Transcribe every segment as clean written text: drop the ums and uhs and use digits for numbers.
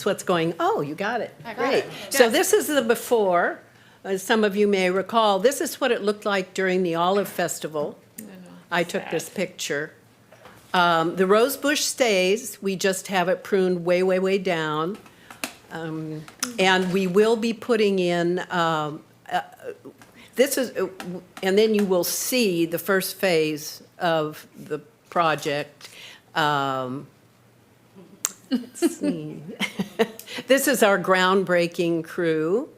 that's what's going, oh, you got it. I got Great. it. So Yes. this is the before. As some of you may recall, this is what it looked like during the Olive Festival. I took this picture. The rose bush stays, we just have it pruned way, way, way down. And we will be putting in, this is, and then you will see the first phase of the project. Let's see. This is our groundbreaking crew,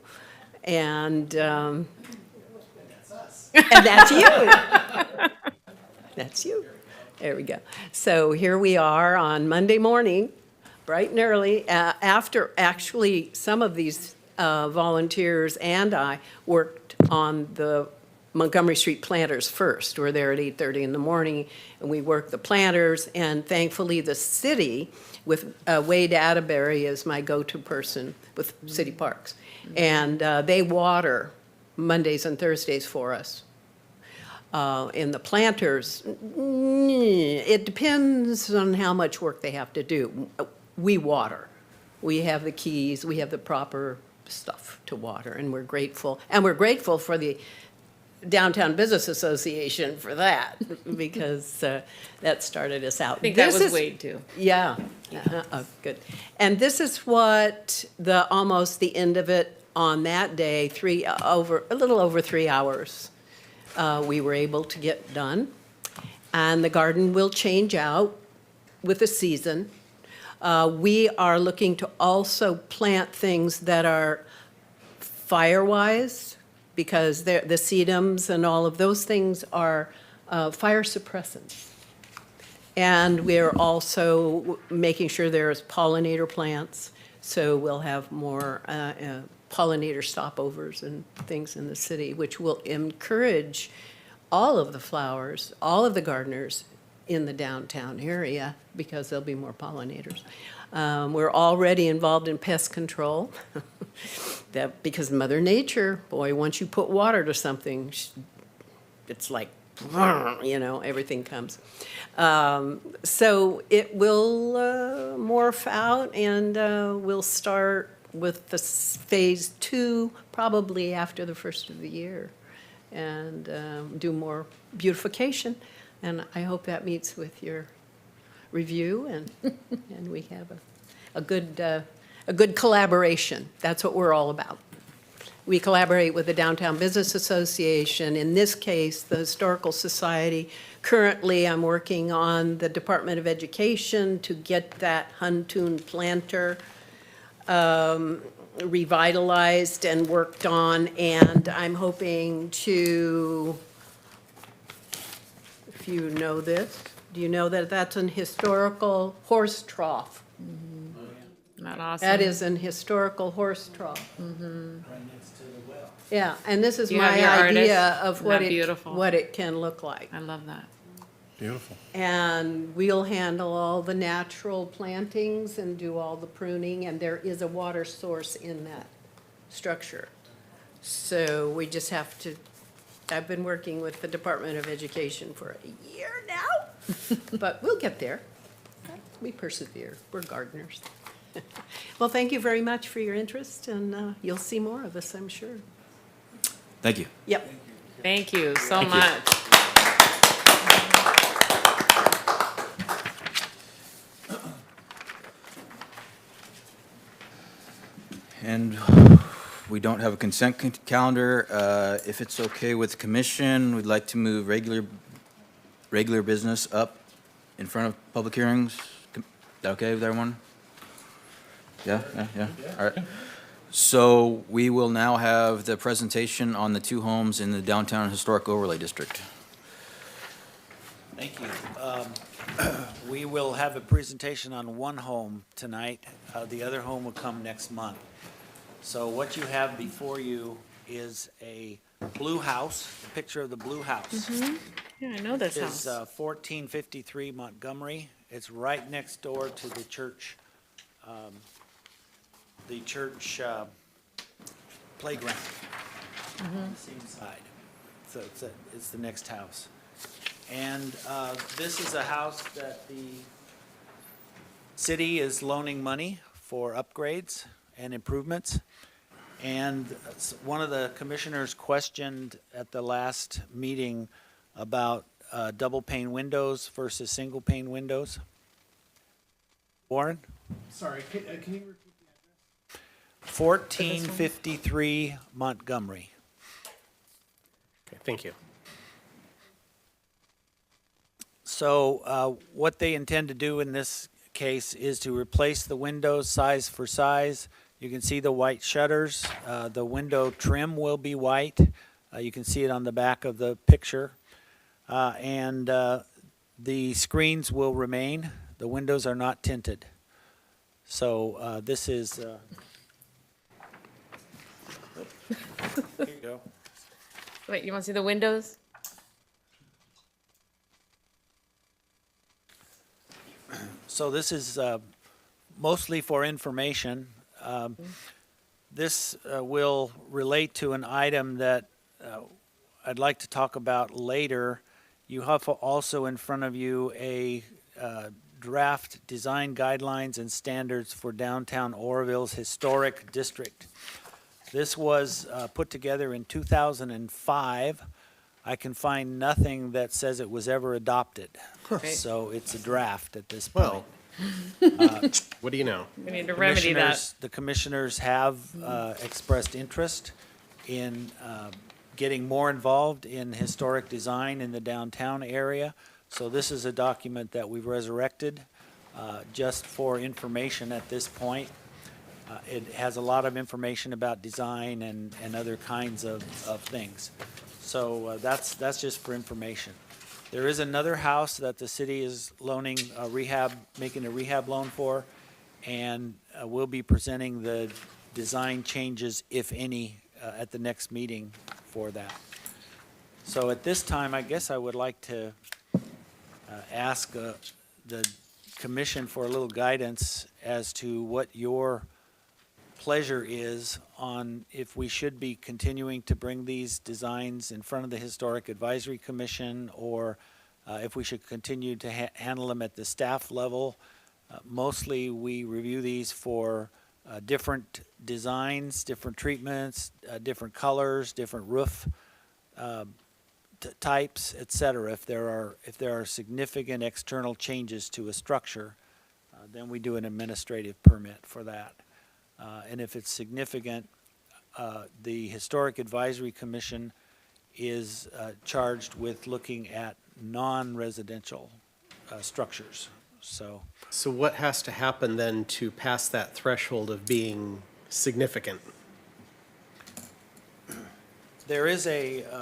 and that's you. That's you. There we go. So here we are on Monday morning, bright and early, after actually some of these volunteers and I worked on the Montgomery Street planters first. We're there at 8:30 in the morning, and we work the planters, and thankfully the city, with Wade Atterbury as my go-to person with City Parks, and they water Mondays and Thursdays for us. In the planters, it depends on how much work they have to do. We water. We have the keys, we have the proper stuff to water, and we're grateful. And we're grateful for the Downtown Business Association for that, because that started us out. I think that This was is- Wade too. Yeah, good. And this is what almost the end of it on that day, a little over 3 hours, we were able to get done. And the garden will change out with the season. We are looking to also plant things that are fire-wise, because the sedums and all of those things are fire suppressants. And we're also making sure there's pollinator plants, so we'll have more pollinator stopovers and things in the city, which will encourage all of the flowers, all of the gardeners in the downtown area, because there'll be more pollinators. We're already involved in pest control. Because Mother Nature, boy, once you put water to something, it's like, everything comes. So it will morph out, and we'll start with the phase 2 probably after the first of the year, and do more beautification. And I hope that meets with your review, and we have a good collaboration. That's what we're all about. We collaborate with the Downtown Business Association, in this case, the Historical Society. Currently, I'm working on the Department of Education to get that Huntoon planter revitalized and worked on, and I'm hoping to, if you know this, do you know that that's an historical horse trough? Not awesome. That is an historical horse trough. Right next to the well. Yeah, and this is Do you have my your idea artist? of Isn't what that it, beautiful? what it can look like. I love that. Beautiful. And we'll handle all the natural plantings and do all the pruning, and there is a water source in that structure. So we just have to, I've been working with the Department of Education for a year now, but we'll get there. We persevere. We're gardeners. Well, thank you very much for your interest, and you'll see more of us, I'm sure. Thank you. Yep. Thank you so Thank you. much. And we don't have a consent calendar. If it's okay with the commission, we'd like to move regular business up in front of public hearings. Is that okay with everyone? Yeah. All right. So we will now have the presentation on the 2 homes in the Downtown Historic Overlay District. Thank you. We will have a presentation on 1 home tonight. The other home will come next month. So what you have before you is a blue house, a picture of the blue house. Yeah, I know this It's house. 1453 Montgomery. It's right next door to the church playground on the same side. So it's the next house. And this is a house that the city is loaning money for upgrades and improvements. And one of the commissioners questioned at the last meeting about double pane windows versus single pane windows. Warren? Sorry, can you repeat the address? 1453 Montgomery. Okay, thank you. So what they intend to do in this case is to replace the windows size for size. You can see the white shutters. The window trim will be white. You can see it on the back of the picture. And the screens will remain. The windows are not tinted. So this is... Here you go. Wait, you want to see the windows? So this is mostly for information. This will relate to an item that I'd like to talk about later. You have also in front of you a draft design guidelines and standards for downtown Oroville's historic district. This was put together in 2005. I can find nothing that says it was ever adopted. So it's a draft at this point. Well, what do you know? We need to remedy that. The commissioners have expressed interest in getting more involved in historic design in the downtown area. So this is a document that we've resurrected just for information at this point. It has a lot of information about design and other kinds of things. So that's just for information. There is another house that the city is loaning a rehab, making a rehab loan for, and we'll be presenting the design changes, if any, at the next meeting for that. So at this time, I guess I would like to ask the commission for a little guidance as to what your pleasure is on if we should be continuing to bring these designs in front of the Historic Advisory Commission, or if we should continue to handle them at the staff level. Mostly we review these for different designs, different treatments, different colors, different roof types, et cetera. If there are significant external changes to a structure, then we do an administrative permit for that. And if it's significant, the Historic Advisory Commission is charged with looking at non-residential structures. So So what has to happen then to pass that threshold of being significant? there is there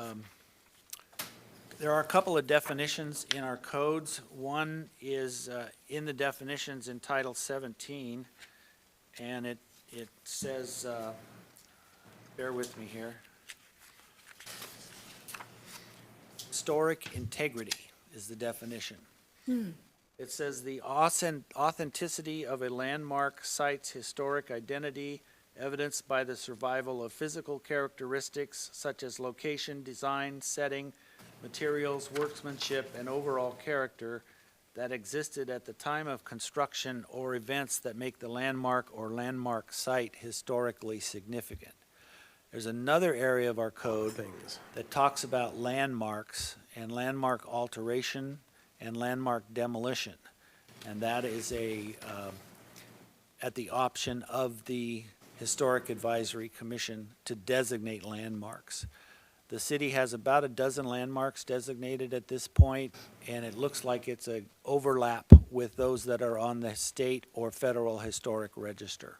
are a couple of definitions in our codes. One is in the definitions in Title 17, and it says, bear with me here. Historic integrity is the definition. It says the authenticity of a landmark site's historic identity, evidenced by the survival of physical characteristics such as location, design, setting, materials, workmanship, and overall character that existed at the time of construction or events that make the landmark or landmark site historically significant. There's another area of our code that talks about landmarks and landmark alteration and landmark demolition. And that is at the option of the Historic Advisory Commission to designate landmarks. The city has about a dozen landmarks designated at this point, and it looks like it's an overlap with those that are on the state or federal historic register.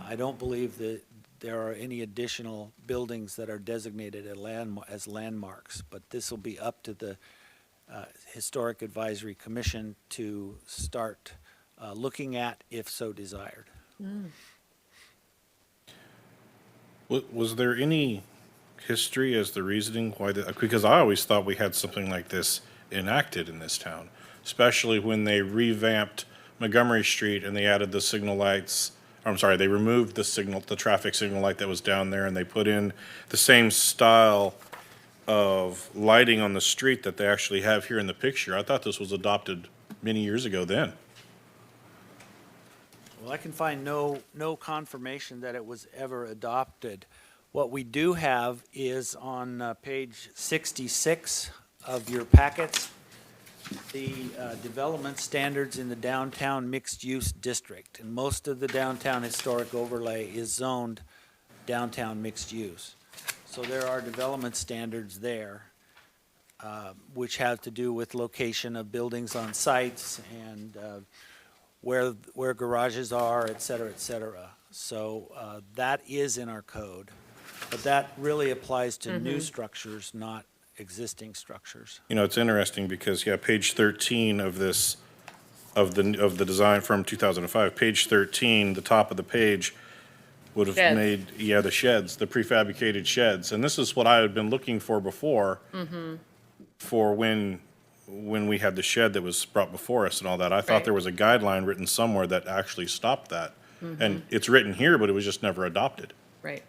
I don't believe that there are any additional buildings that are designated as landmarks, but this will be up to the Historic Advisory Commission to start looking at if so desired. Was there any history as the reasoning why because I always thought we had something like this enacted in this town, especially when they revamped Montgomery Street and they added the signal lights. I'm sorry, they removed the traffic signal light that was down there, and they put in the same style of lighting on the street that they actually have here in the picture. I thought this was adopted many years ago then. Well, I can find no confirmation that it was ever adopted. What we do have is on page 66 of your packets, the development standards in the downtown mixed-use district. And most of the downtown historic overlay is zoned downtown mixed-use. So there are development standards there, which have to do with location of buildings on sites and where garages are, et cetera, et cetera. So that is in our code, but that really applies to new structures, not existing structures. You know, it's interesting because, yeah, page 13 of this, of the design from 2005, page 13, the top of the page would have Sheds. made, yeah, the sheds, the prefabricated sheds. And this is what I had been looking for before, for when we had the shed that was brought before us and all that. I thought Right. there was a guideline written somewhere that actually stopped that. And it's written here, but it was just never adopted. Right.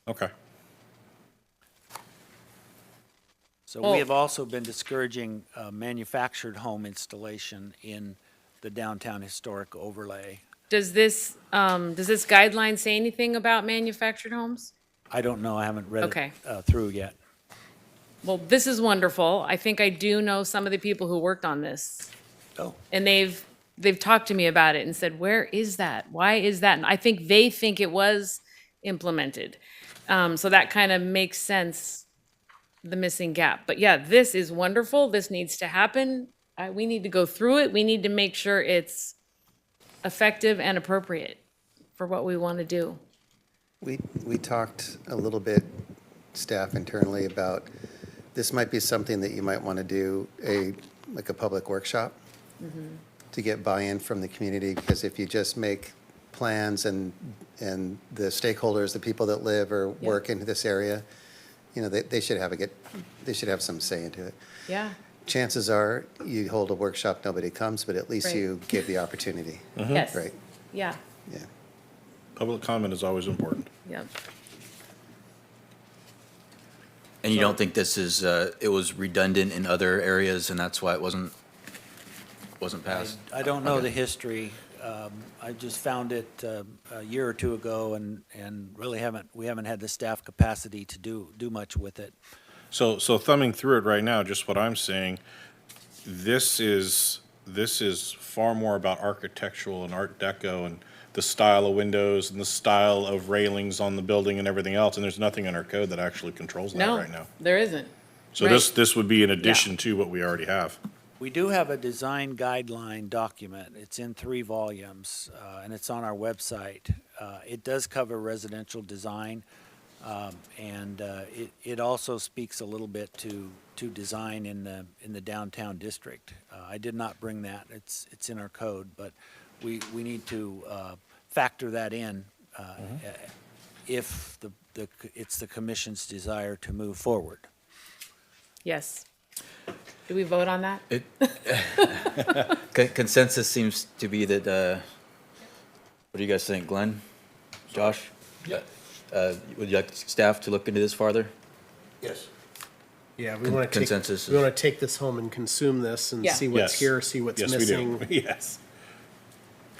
Okay. So Well- we have also been discouraging manufactured home installation in the downtown historic overlay. Does this guideline say anything about manufactured homes? I don't know, I haven't read Okay. it through yet. Well, this is wonderful. I think I do know some of the people who worked on this. Oh. And they've talked to me about it and said, where is that? Why is that? And I think they think it was implemented. So that kind of makes sense, the missing gap. But yeah, this is wonderful. This needs to happen. We need to go through it. We need to make sure it's effective and appropriate for what we want to do. We talked a little bit, staff internally, about this might be something that you might want to do like a public workshop to get buy-in from the community, because if you just make plans and the stakeholders, the people that live or work in this area, you know, they should have some say into it. Yeah. Chances are you hold a workshop, nobody comes, but at least Right. you give the opportunity. Yes. Right. Yeah. Yeah. Public comment is always important. Yep. And you don't think this is, it was redundant in other areas and that's why it wasn't passed? I don't know Okay. the history. I just found it a year or two ago and really we haven't had the staff capacity to do much with it. So thumbing through it right now, just what I'm seeing, this is far more about architectural and Art Deco and the style of windows and the style of railings on the building and everything else, and there's nothing in our code that actually controls that No, right now. there isn't. So Right. this would be in addition to what we already have. We do have a design guideline document. It's in 3 volumes, and it's on our website. It does cover residential design, and it also speaks a little bit to design in the downtown district. I did not bring that. It's in our code, but we need to factor that in if it's the commission's desire to move forward. Yes. Do we vote on that? Consensus seems to be that, what do you guys think, Glenn? Josh? Yeah. Would you like staff to look into this farther? Yes. Yeah, we want to Consensus. we want to take this home and consume this and Yeah. see what's Yes. here, see what's Yes, missing. we do. Yes.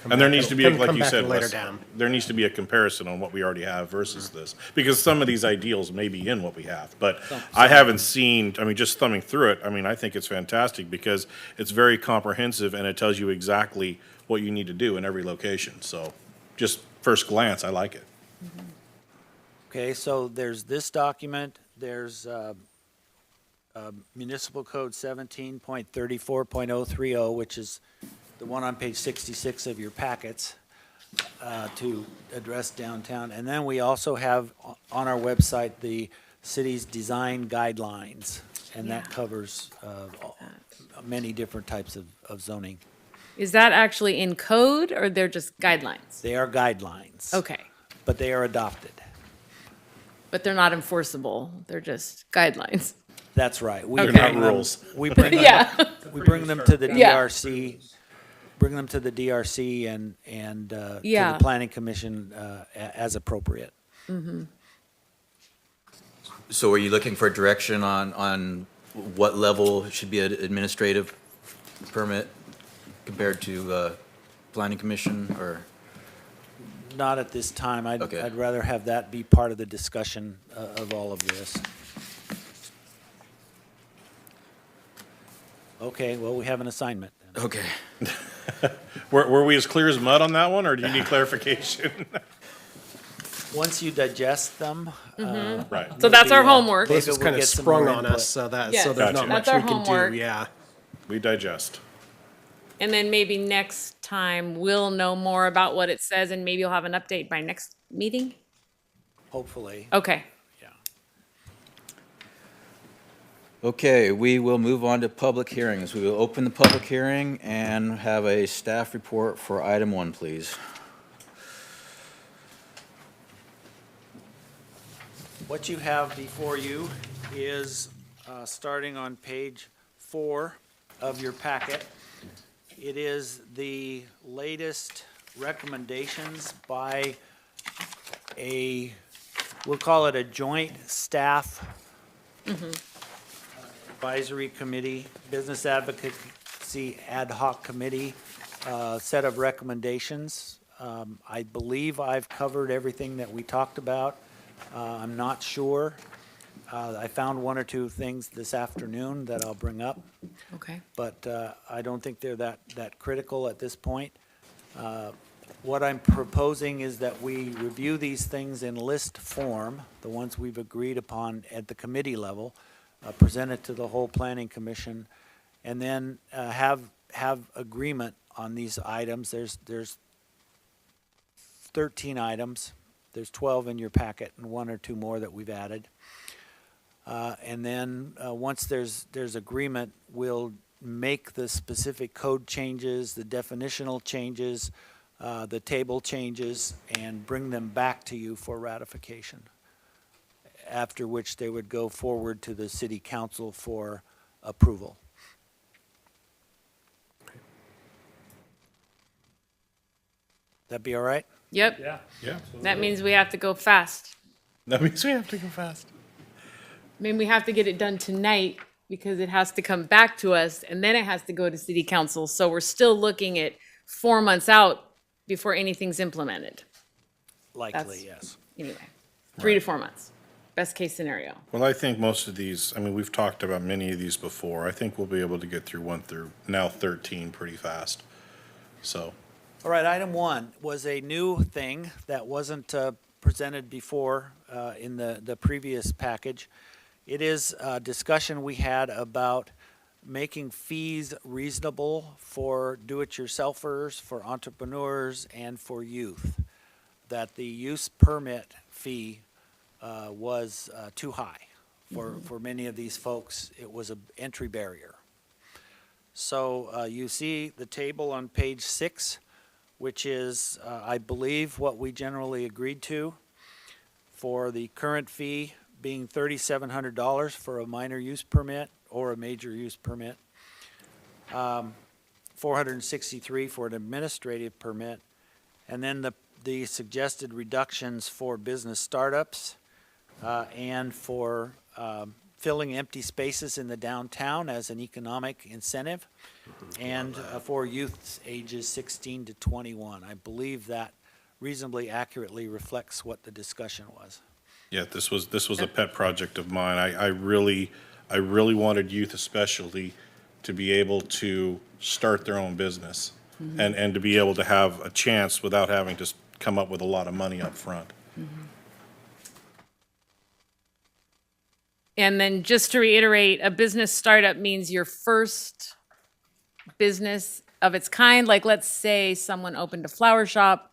come And there back needs to and- be, come like you back said, later Wes, down. there needs to be a comparison on what we already have versus this. Because some of these ideals may be in what we have, but I haven't seen, I mean, just thumbing through it, I mean, I think it's fantastic because it's very comprehensive and it tells you exactly what you need to do in every location. So just first glance, I like it. Okay, so there's this document, there's Municipal Code 17.34.030, which is the one on page 66 of your packets to address downtown. And then we also have on our website the city's design guidelines, and that Yeah. covers many different types of zoning. Is that actually in code or they're just guidelines? They are guidelines. Okay. But they are adopted. But they're not enforceable. They're just guidelines. That's right. We They're bring not them- rules. We bring them Yeah. We bring them to the Yeah. DRC, bring them to the DRC and to Yeah. the planning commission as appropriate. So are you looking for direction on what level should be an administrative permit compared to planning commission or? Not at this time. Okay. I'd rather have that be part of the discussion of all of this. Okay, well, we have an assignment then. Okay. Were we as clear as mud on that one, or do you need clarification? Once you digest them. Right. So that's our maybe, homework. This maybe was we'll kind of get some sprung more on input. us, so Yes. so there's not Gotcha. much That's our we can homework. do, yeah. We digest. And then maybe next time we'll know more about what it says and maybe you'll have an update by next meeting? Hopefully, Okay. yeah. Okay, we will move on to public hearings. We will open the public hearing and have a staff report for item 1, please. What you have before you is, starting on page 4 of your packet, it is the latest recommendations by we'll call it a joint staff advisory committee, business advocacy ad hoc committee, set of recommendations. I believe I've covered everything that we talked about. I'm not sure. I found 1 or 2 things this afternoon that I'll bring up, Okay. but I don't think they're that critical at this point. What I'm proposing is that we review these things in list form, the ones we've agreed upon at the committee level, present it to the whole planning commission, and then have agreement on these items. There's 13 items. There's 12 in your packet and 1 or 2 more that we've added. And then, once there's agreement, we'll make the specific code changes, the definitional changes, the table changes, and bring them back to you for ratification. After which they would go forward to the city council for approval. That be all right? Yep. Yeah. That means we have to go fast. That means we have to go fast. I mean, we have to get it done tonight because it has to come back to us and then it has to go to city council. So we're still looking at 4 months out before anything's implemented. Likely, That's- yes. Anyway, 3 to 4 months, best case scenario. Well, I think most of these, I mean, we've talked about many of these before. I think we'll be able to get through 1 through now 13 pretty fast. So, All right, item 1 was a new thing that wasn't presented before in the previous package. It is a discussion we had about making fees reasonable for do-it-yourselfers, for entrepreneurs, and for youth. That the use permit fee was too high for many of these folks. It was an entry barrier. So you see the table on page 6, which is, I believe, what we generally agreed to for the current fee being $3,700 for a minor use permit or a major use permit, $463 for an administrative permit, and then the suggested reductions for business startups and for filling empty spaces in the downtown as an economic incentive, and for youths ages 16 to 21. I believe that reasonably accurately reflects what the discussion was. yeah, this was a pet project of mine. I really wanted youth especially to be able to start their own business and to be able to have a chance without having to come up with a lot of money up front. And then just to reiterate, a business startup means your first business of its kind. Like, let's say someone opened a flower shop,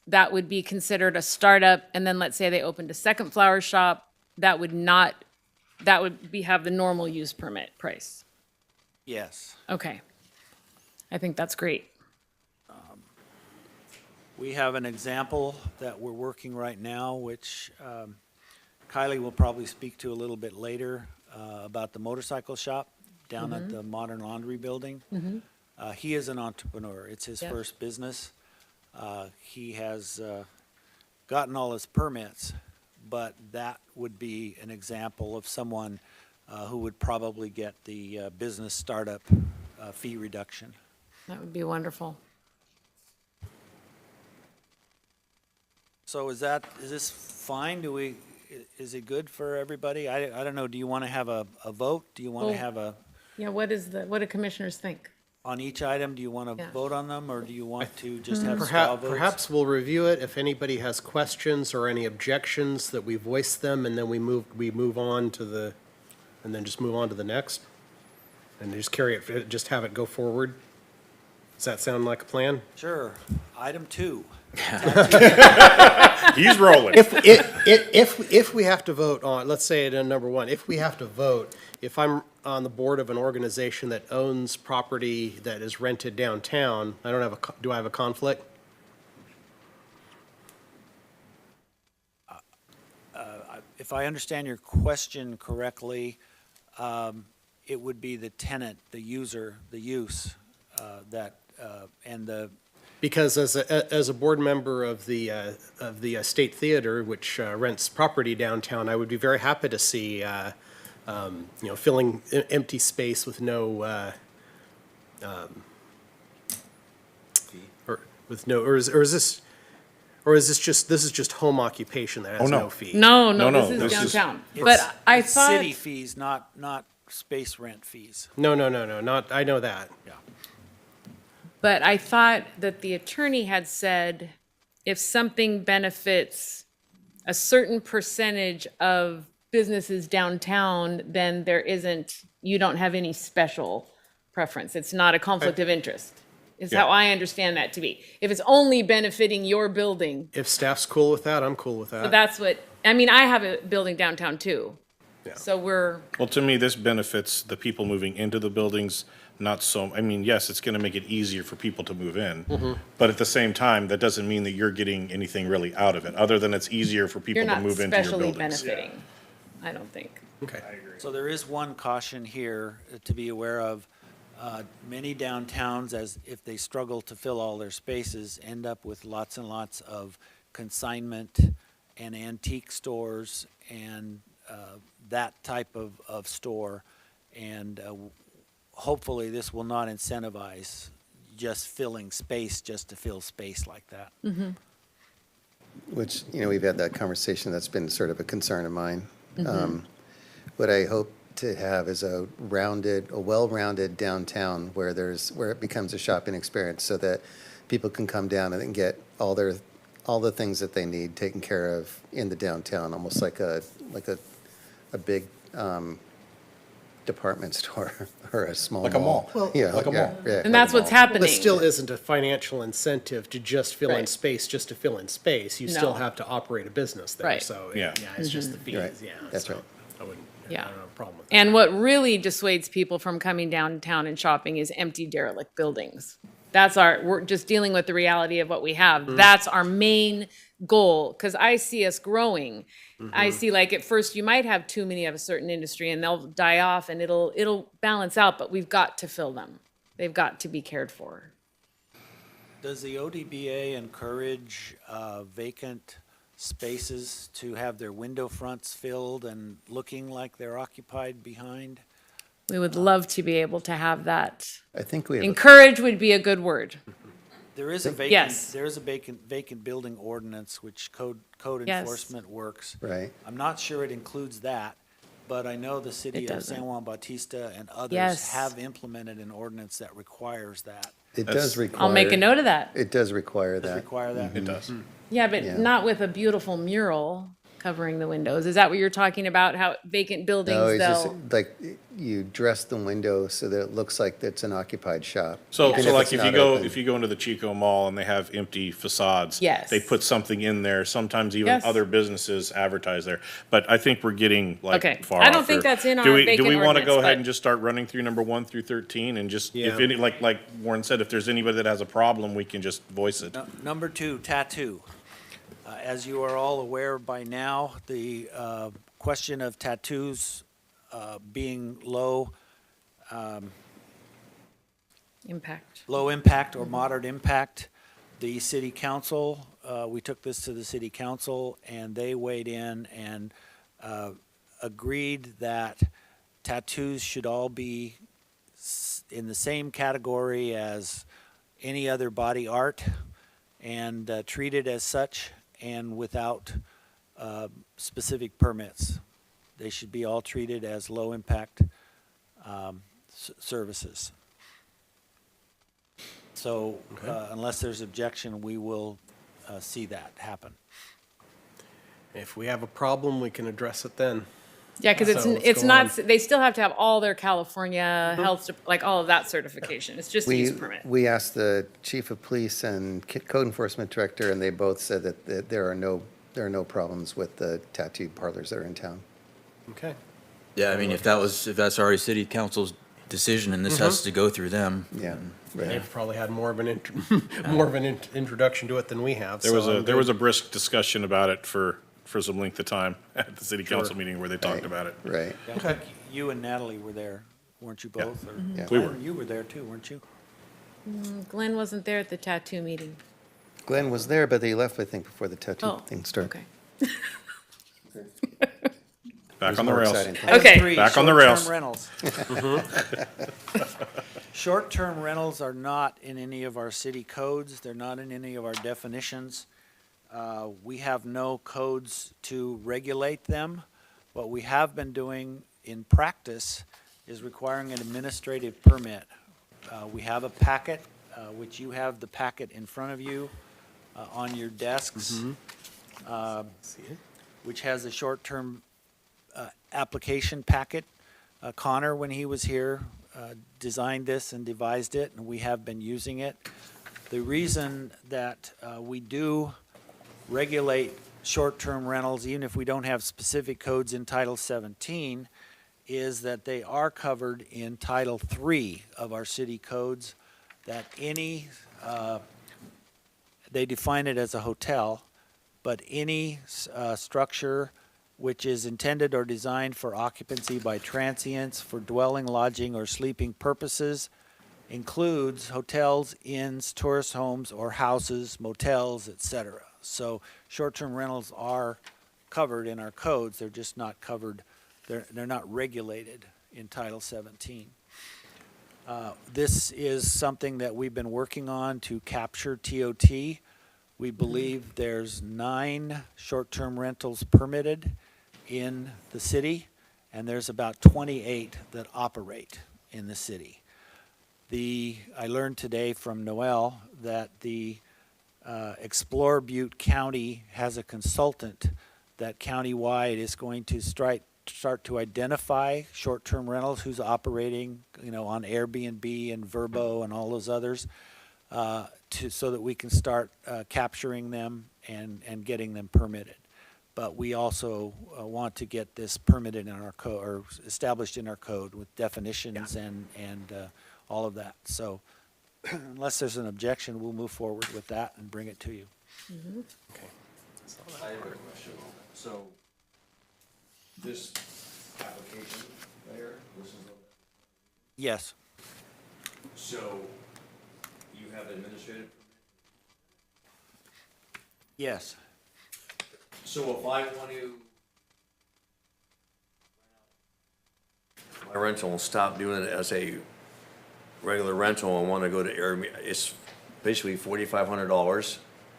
that would be considered a startup. And then let's say they opened a second flower shop, that would have the normal use permit price. Yes. Okay. I think that's great. We have an example that we're working right now, which Kylie will probably speak to a little bit later about the motorcycle shop down at the Modern Laundry Building. He is an entrepreneur. It's his Yep. first business. He has gotten all his permits, but that would be an example of someone who would probably get the business startup fee reduction. That would be wonderful. So is this fine? Is it good for everybody? I don't know. Do you want to have a vote? Do you want to Well- have Yeah, what do commissioners think? on each item? Do you want to Yeah. vote on them, or do you want to just have straw Perhaps, votes? perhaps we'll review it. If anybody has questions or any objections, that we voice them, and then we move on to the, and then just move on to the next? And just carry it, just have it go forward? Does that sound like a plan? Sure. Item 2. He's rolling. If we have to vote on, let's say it in number 1, if we have to vote, if I'm on the board of an organization that owns property that is rented downtown, I don't have do I have a conflict? If I understand your question correctly, it would be the tenant, the user, the use, and the, Because as a board member of the State Theater, which rents property downtown, I would be very happy to see, filling empty space with no, or is this just home occupation that has no. no fee? No, No, no, no, this this is is- downtown. it's But I it's thought, city fees, not space rent fees. No, not, I know that. but I thought that the attorney had said if something benefits a certain percentage of businesses downtown, then you don't have any special preference. It's not a conflict of interest, is how I understand that to be. If it's only benefiting your building, If staff's cool with that, I'm cool with but that. that's what, I mean, I have a building downtown too. Yeah. So we're, Well, to me, this benefits the people moving into the buildings, not so, I mean, yes, it's gonna make it easier for people to move in. But at the same time, that doesn't mean that you're getting anything really out of it, other than it's easier for people you're to not move into your specially buildings. benefiting, I don't think. Okay. So there is one caution here to be aware of. Many downtowns, as if they struggle to fill all their spaces, end up with lots and lots of consignment and antique stores and that type of store. And hopefully this will not incentivize just filling space just to fill space like that. Which, we've had that conversation, that's been sort of a concern of mine. What I hope to have is a well-rounded downtown where it becomes a shopping experience, so that people can come down and get all the things that they need taken care of in the downtown, almost like a big department store or a small Like a mall. Well, yeah, Like a mall. yeah, And that's what's happening. This still isn't a financial incentive to just fill in Right. space, just to fill in space. You still No. have to operate a business there, Right. so, Yeah. it's just the fees, Right. yeah. That's so right. I wouldn't, I Yeah. don't have a problem with that. And what really dissuades people from coming downtown and shopping is empty derelict buildings. We're just dealing with the reality of what we have. That's our main goal, because I see us growing. I see, like, at first you might have too many of a certain industry and they'll die off and it'll balance out, but we've got to fill them. They've got to be cared for. Does the ODBA encourage vacant spaces to have their window fronts filled and looking like they're occupied behind? We would love to be able to have that. I think we have, Encourage would be a good word. There is a Yes. vacant building ordinance which code Yes. enforcement works. right. I'm not sure it includes that, but I know the city It of doesn't. San Juan Bautista and others Yes. have implemented an ordinance that requires that. It does require. I'll make a note of that. It does require Does it that. require that? It does. Yeah, but Yeah. not with a beautiful mural covering the windows. Is that what you're talking about? How vacant buildings, No, it's just they'll, like, you dress the window so that it looks like it's an occupied shop. So, even so if like it's if you not go, open. if you go into the Chico Mall and they have empty facades. Yes. They put something in there, sometimes even Yes. other businesses advertise there. But I think we're getting like Okay. far I don't off think here. that's in Do our we- vacant Do we want to ordinance, go ahead but- and just start running through number 1 through 13 and just, if Yeah. any, like Warren said, if there's anybody that has a problem, we can just voice it. Number 2, tattoo. As you are all aware by now, the question of tattoos being low impact or moderate impact, the city council, we took this to the city council, and they weighed in and agreed that tattoos should all be in the same category as any other body art and treated as such. and without specific permits. They should be all treated as low-impact services. So unless there's objection, we will see that happen. If we have a problem, we can address it then. Yeah, because So let's it's go not, they still have to have all their California health, like all of that certification. It's just a use We, permit. we asked the chief of police and code enforcement director, and they both said that there are no problems with the tattoo parlors that are in town. Okay. Yeah, I mean, if that's already city council's decision and this has to go through them. Yeah, They've probably had more of an introduction to it than we have. There so was I'm there was good. a brisk discussion about it for some length of time at the city council meeting where they talked Right. about it. right. I think you and Natalie were there, weren't you both? Or- Yeah. We were. Glenn, you were there too, weren't you? Glenn wasn't there at the tattoo meeting. Glenn was there, but they left, I think, before the tattoo Oh, thing started. okay. Back There's on the more rails. exciting things. Item Okay. 3, Back on the rails. short-term rentals. Short-term rentals are not in any of our city codes. They're not in any of our definitions. We have no codes to regulate them. What we have been doing in practice is requiring an administrative permit. We have a packet, which you have the packet in front of you on your desks, which has a short-term application packet. Connor, when he was here, designed this and devised it, and we have been using it. The reason that we do regulate short-term rentals, even if we don't have specific codes in Title 17, is that they are covered in Title 3 of our city codes, that any, they define it as a hotel, but any structure which is intended or designed for occupancy by transients for dwelling, lodging, or sleeping purposes includes hotels, inns, tourist homes, or houses, motels, etc. So short-term rentals are covered in our codes, they're just not covered, they're not regulated in Title 17. This is something that we've been working on to capture TOT. We believe there's 9 short-term rentals permitted in the city, and there's about 28 that operate in the city. I learned today from Noel that the Explorer Butte County has a consultant that countywide is going to start to identify short-term rentals, who's operating, on Airbnb and Vrbo and all those others, so that we can start capturing them and getting them permitted. But we also want to get this permitted in our code, or established in our code with definitions and all of that. So unless there's an objection, we'll move forward with that and bring it to you. I have a question. So, this application, Mayor, this is, Yes. so you have administrative, Yes. so if I want to my rental and stop doing it as a regular rental and want to go to Airbnb, it's basically $4,500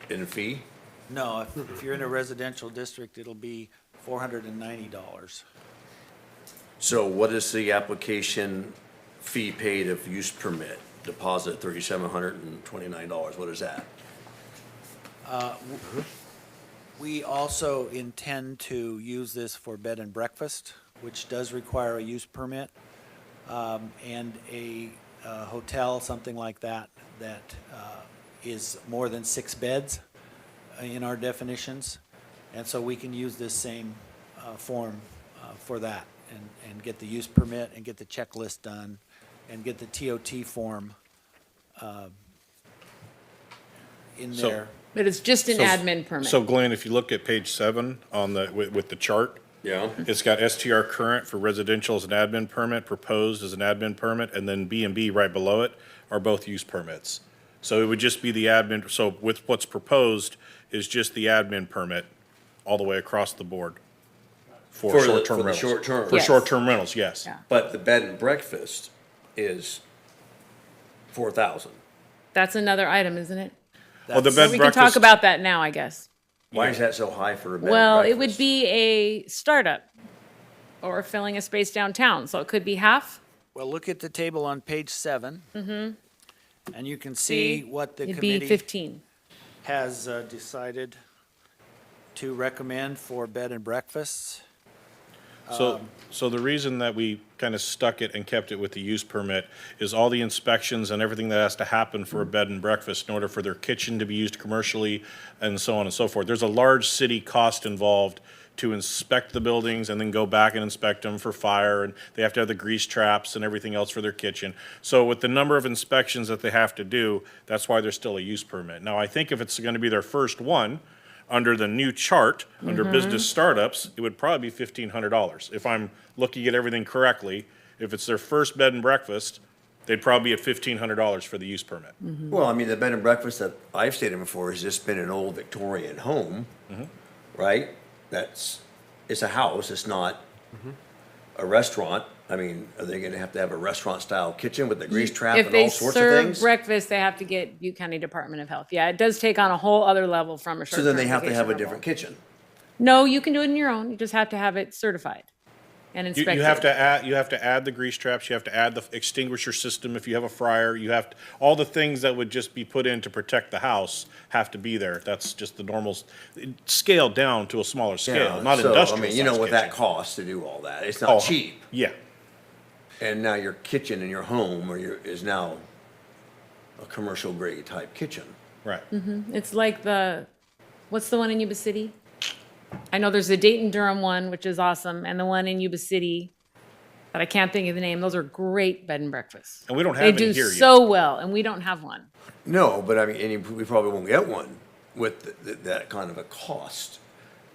in fee? No, if you're in a residential district, it'll be $490. So what is the application fee paid if use permit? Deposit $3,729, what is that? We also intend to use this for bed and breakfast, which does require a use permit, and a hotel, something like that, that is more than 6 beds in our definitions. And so we can use this same form for that and get the use permit and get the checklist done and get the TOT form in So- there. But it's just an So- admin permit. So Glenn, if you look at page 7 on with the chart, Yeah. it's got STR current for residential as an admin permit, proposed as an admin permit, and then B&B right below it are both use permits. So it would just be the admin, so with what's proposed is just the admin permit all the way across the board for For the- short-term for the rentals. short-term. For Yes. short-term rentals, yes. Yeah. But the bed and breakfast is 4,000. That's another item, isn't it? Well, the That's- bed So we can talk breakfast- about that now, I guess. Why is that so high for a bed and Well, it would breakfast? be a startup or filling a space downtown, so it could be half. Well, look at the table on page 7. And you can see what the It'd be committee 15. has decided to recommend for bed and breakfasts. So the reason that we kind of stuck it and kept it with the use permit is all the inspections and everything that has to happen for a bed and breakfast in order for their kitchen to be used commercially and so on and so forth. There's a large city cost involved to inspect the buildings and then go back and inspect them for fire, and they have to have the grease traps and everything else for their kitchen. So with the number of inspections that they have to do, that's why there's still a use permit. Now, I think if it's gonna be their first one, under the new chart, under business startups, it would probably be $1,500. If I'm looking at everything correctly, if it's their first bed and breakfast, they'd probably be at $1,500 for the use permit. Well, I mean, the bed and breakfast that I've stayed in before has just been an old Victorian home, right? It's a house, it's not a restaurant. I mean, are they gonna have to have a restaurant-style kitchen with the grease trap If and they all sorts of serve things? breakfast, they have to get Butte County Department of Health. Yeah, it does take on a whole other level from a So short-term then they have to have a vacation different rental. kitchen. No, you can do it on your own. You just have to have it certified and You inspected. you have to add the grease traps, you have to add the extinguisher system if you have a fryer, you have, all the things that would just be put in to protect the house have to be there. That's just the normal, scaled down to a smaller scale, not So, industrial I mean, you know size what that kitchen. costs to do all that. It's Oh, not cheap. Yeah. And now your kitchen in your home is now a commercial grade type kitchen. Right. It's like what's the one in Yuba City? I know there's the Dayton Durham one, which is awesome, and the one in Yuba City, but I can't think of the name. Those are great bed and breakfasts. And we don't They have do any here yet. so well, and we don't have one. No, but I mean, we probably won't get one with that kind of a cost.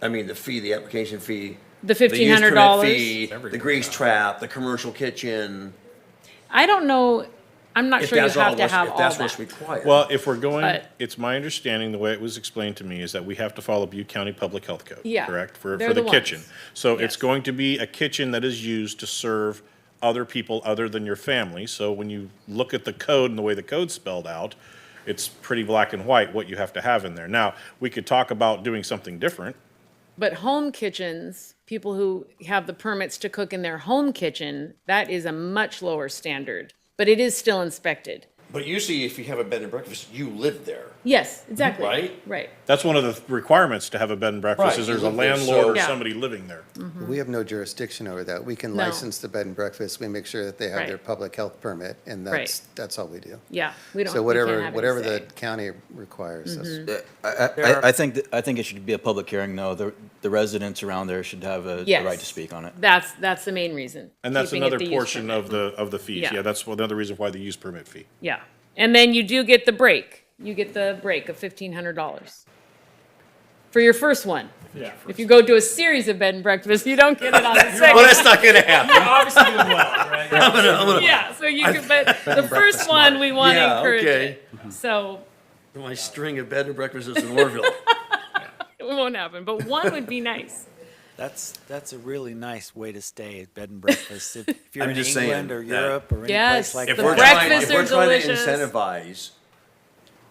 I mean, the fee, the application fee. The use permit $1,500. fee, The grease trap, the commercial kitchen. I don't know. I'm not If sure you that's all have to what's- have if all that's what's that. required. Well, if we're going, But- it's my understanding, the way it was explained to me, is that we have to follow Butte County Public Health Code. Yeah, Correct? For they're the the kitchen. ones. So it's Yes. going to be a kitchen that is used to serve other people other than your family. So when you look at the code and the way the code's spelled out, it's pretty black and white what you have to have in there. Now, we could talk about doing something different. But home kitchens, people who have the permits to cook in their home kitchen, that is a much lower standard, but it is still inspected. But usually if you have a bed and breakfast, you live there. Yes, exactly. Right? Right. That's one of the requirements to have a bed and breakfast, Right, is you there's a live there, landlord so- or Yeah. somebody living there. We have no jurisdiction over that. We can No. license the bed and breakfast. We make sure that they have their Right. public health permit, and Right. that's all we do. Yeah, we don't. So we can't whatever, have any whatever the say. county requires, that's. I think, I think it should be a public hearing, though. The residents around there should have a Yes. right to speak on it. That's the main reason. And that's keeping it another the use portion permit. of the fees. Yeah. Yeah, that's another reason why the use permit fee. Yeah, and then you do get the break. You get the break of $1,500 for your first one. Yeah. If you go to a series of bed and breakfasts, you don't get it on the second. Well, that's not gonna happen. Obviously doing well, right? Yeah, so you can, but the first one, we want to Yeah, encourage okay. it. So My string of bed and breakfasts in Warville. it won't happen, but one would be nice. That's a really nice way to stay at bed and breakfast. If you're I'm in just England saying or that Europe or any Yes, place like the that. breakfasts If we're are trying to delicious. incentivize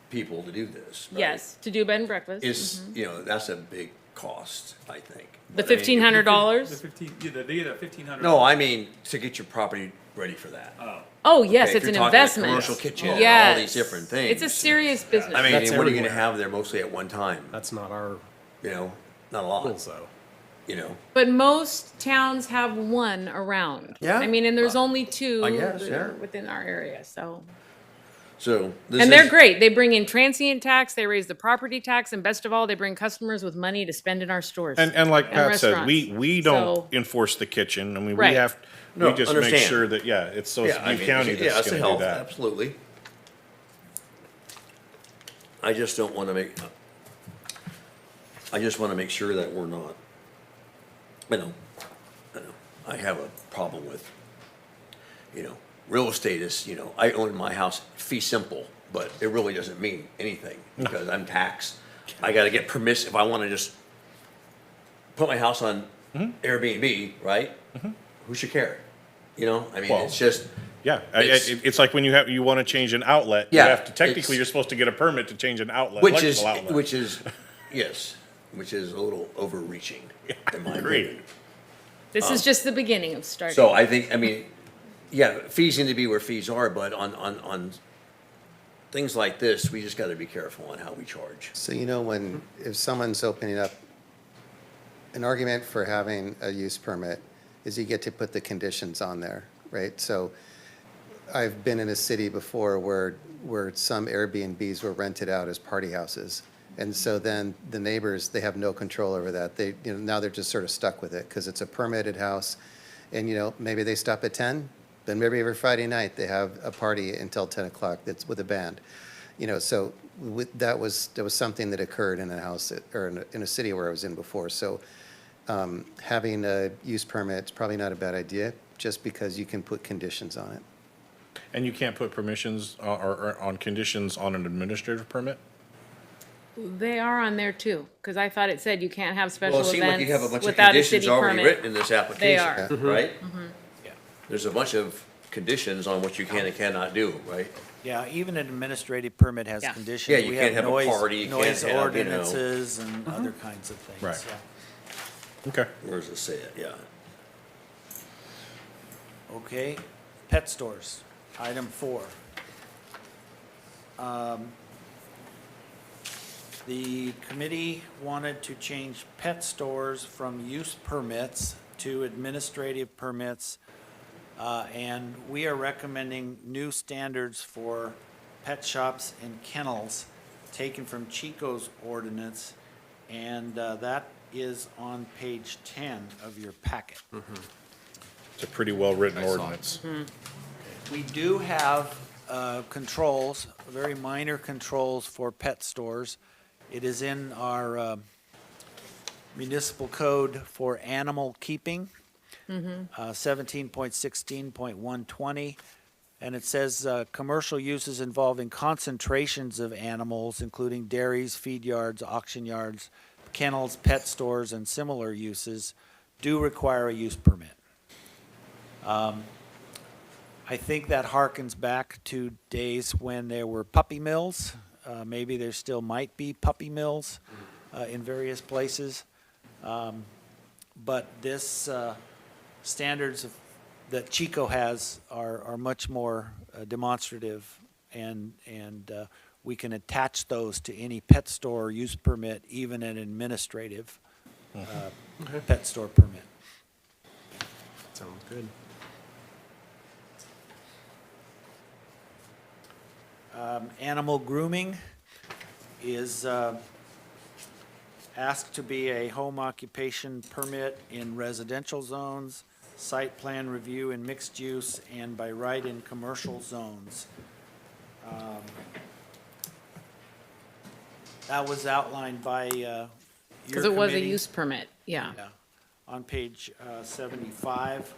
people to do this, right, Yes, to do bed and breakfast. It's, you know, that's a big cost, I think. The But I mean, if you- The $1,500? 15, yeah, they get a 1,500. No, I mean, to get your property ready for that. Oh, yes, Okay, if it's an you're talking a investment. commercial kitchen and all Yes. these different things. It's a serious business. I mean, That's what are you gonna everywhere. have there mostly at one time? That's not our You know, not a lot, rules, though. you know? But most towns have one around. Yeah. I mean, and there's only two I guess, that yeah. are within our area, so. So this And they're is- great. They bring in transient tax, they raise the property tax, and best of all, they bring customers with money to spend in our stores. And like And Pat said, we restaurants. don't So- enforce the kitchen. I mean, we Right. have, we No, just make understand. sure that, yeah, it's so it's Yeah, I Butte mean, County yeah, that's it's a gonna do health, that. absolutely. I just don't wanna make, I just wanna make sure that we're not, I know, I have a problem with, you know, real estate is, you know, I own my house fee simple, but it really doesn't mean anything, because I'm taxed. I gotta get permission, if I wanna just put my house on Airbnb, right? Who should care? You know, I mean, Well, it's just, Yeah, It's- it's like when you want to change an outlet, you Yeah, have to, technically, it's- you're supposed to get a permit to change an outlet, which is, electrical outlet. which is, yes, which is a little overreaching, in my Agreed. opinion. This is just the beginning of starting. So I think, I mean, yeah, fees need to be where fees are, but on things like this, we just gotta be careful on how we charge. So if someone's opening up, an argument for having a use permit is you get to put the conditions on there, right? So I've been in a city before where some Airbnbs were rented out as party houses. And so then the neighbors, they have no control over that. They, now they're just sort of stuck with it because it's a permitted house. And, maybe they stop at 10, then maybe every Friday night they have a party until 10 o'clock that's with a band. So that was something that occurred in a house or in a city where I was in before. So having a use permit is probably not a bad idea, just because you can put conditions on it. And you can't put permissions or on conditions on an administrative permit? They are on there too, because I thought it said you can't have special Well, it seemed like you have a events bunch of without a conditions city already written permit. in this application, are. right? Yeah. There's a bunch of conditions on what you can and cannot do, right? Yeah, even an administrative permit has Yeah. conditions. Yeah, you We can't have a noise- party, you can't Noise have, you know- ordinances and other kinds of things. Right. yeah. Okay. Where does it say it? Yeah. Okay, pet stores, item 4. The committee wanted to change pet stores from use permits to administrative permits. And we are recommending new standards for pet shops and kennels taken from Chico's ordinance. And that is on page 10 of your packet. It's a pretty well-written ordinance. We do have controls, very minor controls for pet stores. It is in our municipal code for animal keeping, 17.16.120. And it says, commercial uses involving concentrations of animals, including dairies, feed yards, auction yards, kennels, pet stores, and similar uses, do require a use permit. I think that harkens back to days when there were puppy mills. Maybe there still might be puppy mills in various places. But this standards that Chico has are much more demonstrative, and we can attach those to any pet store use permit, even an administrative pet store permit. Sounds good. Animal grooming is asked to be a home occupation permit in residential zones, site plan review in mixed use, and by right in commercial zones. That was outlined by your Because it was a committee. use permit, yeah. Yeah, on page 75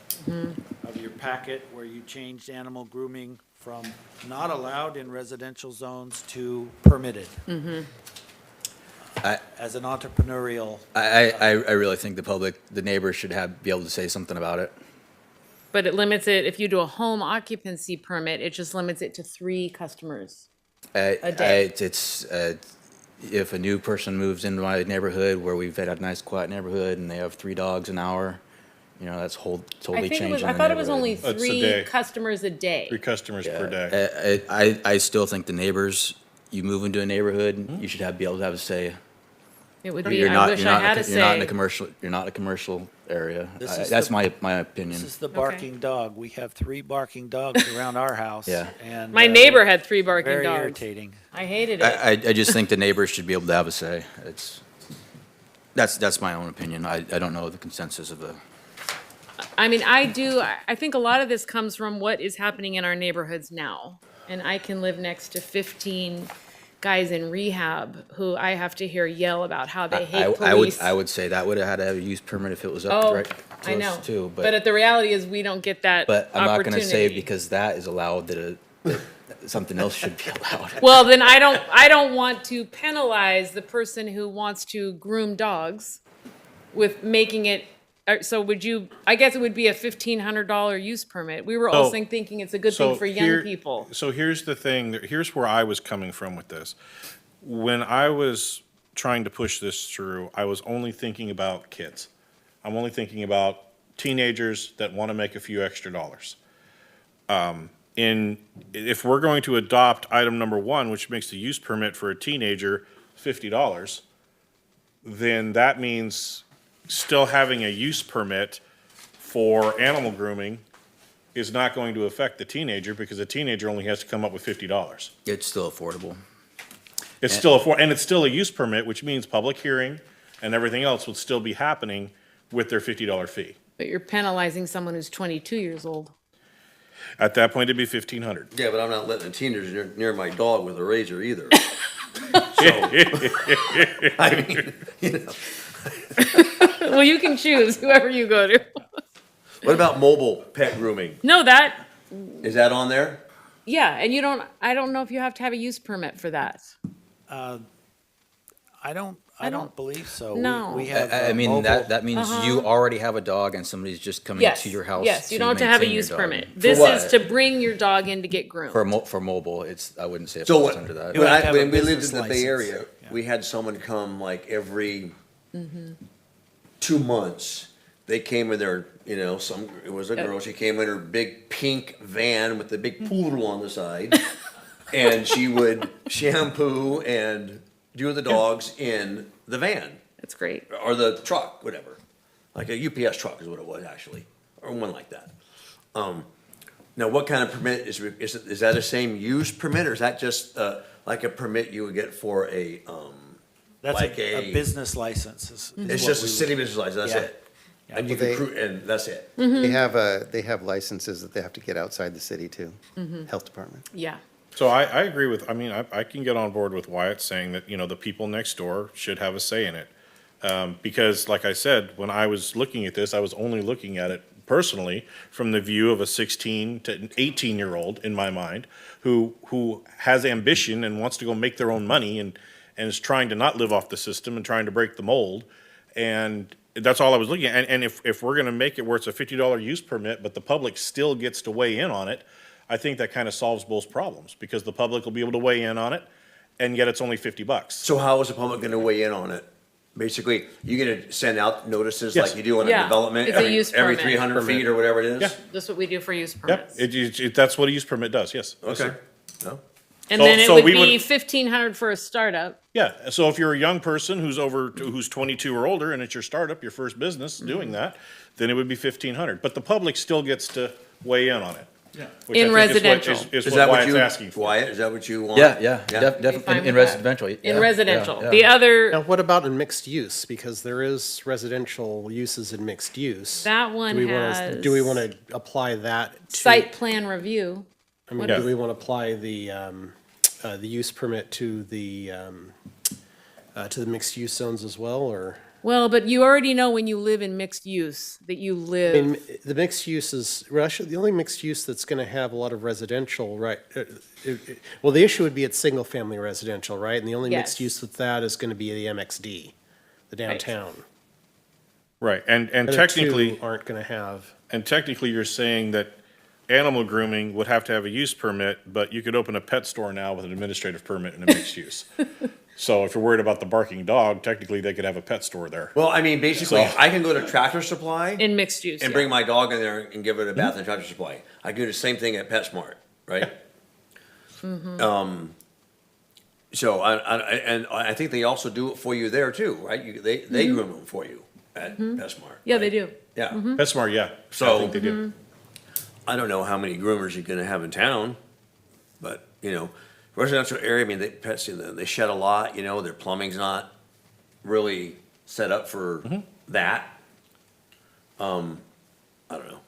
of your packet, where you changed animal grooming from not allowed in residential zones to permitted. As an entrepreneurial, I really think the neighbors should be able to say something about it. But it limits it, if you do a home occupancy permit, it just limits it to 3 customers. A day. If a new person moves into my neighborhood where we've had a nice quiet neighborhood and they have 3 dogs an hour, that's totally changing I the thought it was only neighborhood. That's a day. 3 customers a day. 3 customers per day. I still think the neighbors, you move into a neighborhood, you should be able to have a say. It would You're be, I not, wish you're I not, had a you're not in a say. commercial, you're not in a commercial area. This is That's the- my opinion. this is the barking dog. We have 3 barking dogs around our house. Yeah. And My neighbor had 3 barking very dogs. irritating. I hated it. I just think the neighbors should be able to have a say. That's my own opinion. I don't know the consensus of the. I mean, I think a lot of this comes from what is happening in our neighborhoods now. And I can live next to 15 guys in rehab who I have to hear yell about how they hate police. I would say that would have had to have a use permit if it was up Oh, right I know. close too. But the reality is we don't get that But I'm not going to say opportunity. because that is allowed that something else should be allowed. Well, then I don't want to penalize the person who wants to groom dogs with making it, so would you, I guess it would be a $1,500 use permit. We were So- also thinking it's a good thing for young here- people. So here's the thing, here's where I was coming from with this. When I was trying to push this through, I was only thinking about kids. I'm only thinking about teenagers that want to make a few extra dollars. If we're going to adopt item number 1, which makes the use permit for a teenager $50, then that means still having a use permit for animal grooming is not going to affect the teenager because the teenager only has to come up with $50. It's still affordable. It's still and it's still a use permit, which means public hearing and everything else would still be happening with their $50 fee. But you're penalizing someone who's 22 years old. At that point, it'd be $1,500. Yeah, but I'm not letting a teenager near my dog with a razor either. I mean, you know. Well, you can choose whoever you go to. What about mobile pet grooming? No, that, Is that on there? yeah, and I don't know if you have to have a use permit for that. I don't believe so. No. We have. I mean, mobile- that means you already have a dog and somebody's just coming Yes, to your house. yes, you don't have to have a maintain your use dog. permit. This what? is to bring your dog in to get groomed. For mobile, I wouldn't say it So falls what, under that. You have to have a when we lived business in the Bay license. Area, we had someone come like every 2 months. They came in their, you know, it was a girl, she came in her big pink van with the big poodle on the side. And she would shampoo and do the dogs in the van It's great. or the truck, whatever. Like a UPS truck is what it was actually, or one like that. Now, what kind of permit is that a same use permit or is that just like a permit you would get for a, That's like a a- business license is it's what just a we city would- business license, that's Yeah. it? And you Well, can, and that's it? They have licenses that they have to get outside the city too, health department. Yeah. So I agree with, I can get on board with Wyatt saying that, the people next door should have a say in it. Because like I said, when I was looking at this, I was only looking at it personally from the view of a 16 to 18-year-old in my mind, who has ambition and wants to go make their own money and is trying to not live off the system and trying to break the mold. And that's all I was looking at. And if we're gonna make it where it's a $50 use permit, but the public still gets to weigh in on it, I think that kind of solves both problems, because the public will be able to weigh in on it, and yet it's only $50. So how is the public gonna weigh in on it? Basically, you gonna send out notices Yes. like you do on a Yeah, development it's a every use 300 permit. feet or whatever it is? Yeah. That's what we do for use Yep, permits. that's what a use permit does, yes. Yes, Okay, sir. no? And So- then it so would we be would- 1,500 for a startup. Yeah, so if you're a young person who's 22 or older, and it's your startup, your first business doing that, then it would be 1,500. But the public still gets to weigh in on it. Yeah. which I In think is what- residential. Is Is what that what Wyatt's you, asking for. Wyatt, is that what you want? Yeah, fine definitely, with in that. residential. In yeah, residential. yeah. The other, Now, what about in mixed use? Because there is residential uses in mixed use. that one has. Do we want to apply that to? Site plan review. I mean, Yeah. do we want to apply the use permit to the mixed use zones as well, or? Well, but you already know when you live in mixed use that you I live. mean, the mixed use is, well, actually, the only mixed use that's going to have a lot of residential, right? Well, the issue would be it's single-family residential, right? And the only mixed Yes. use with that is going to be the MXD, the downtown. Right, and The other technically, two aren't going to have. you're saying that animal grooming would have to have a use permit, but you could open a pet store now with an administrative permit and a mixed use. So if you're worried about the barking dog, technically they could have a pet store there. Well, I mean, basically, So- I can go to Tractor Supply In mixed use. and yeah. bring my dog in there and give it a bath in Tractor Supply. I can do the same thing at PetSmart, right? So I think they also do it for you there too, right? They groom them for you at PetSmart. Yeah, they right? do. Yeah. PetSmart, yeah. So- I think they do. I don't know how many groomers you're gonna have in town, but, residential area, I mean, they shed a lot, their plumbing's not really set up for that. I don't know.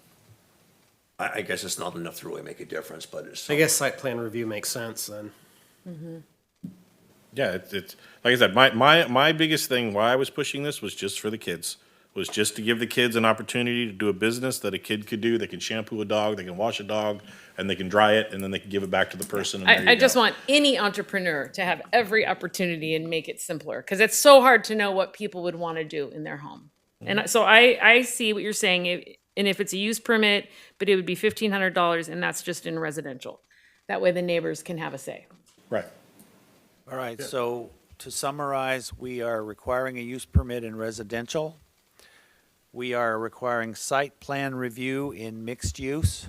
I guess it's not enough to really make a difference, but it's. I guess site plan review makes sense then. Yeah, it's, like I said, my biggest thing why I was pushing this was just for the kids. Was just to give the kids an opportunity to do a business that a kid could do. They can shampoo a dog, they can wash a dog, and they can dry it, and then they can give it back to the person. And there I you just go. want any entrepreneur to have every opportunity and make it simpler, because it's so hard to know what people would want to do in their home. And so I see what you're saying, and if it's a use permit, but it would be $1,500, and that's just in residential. That way the neighbors can have a say. Right. All right, so to summarize, we are requiring a use permit in residential. We are requiring site plan review in mixed use.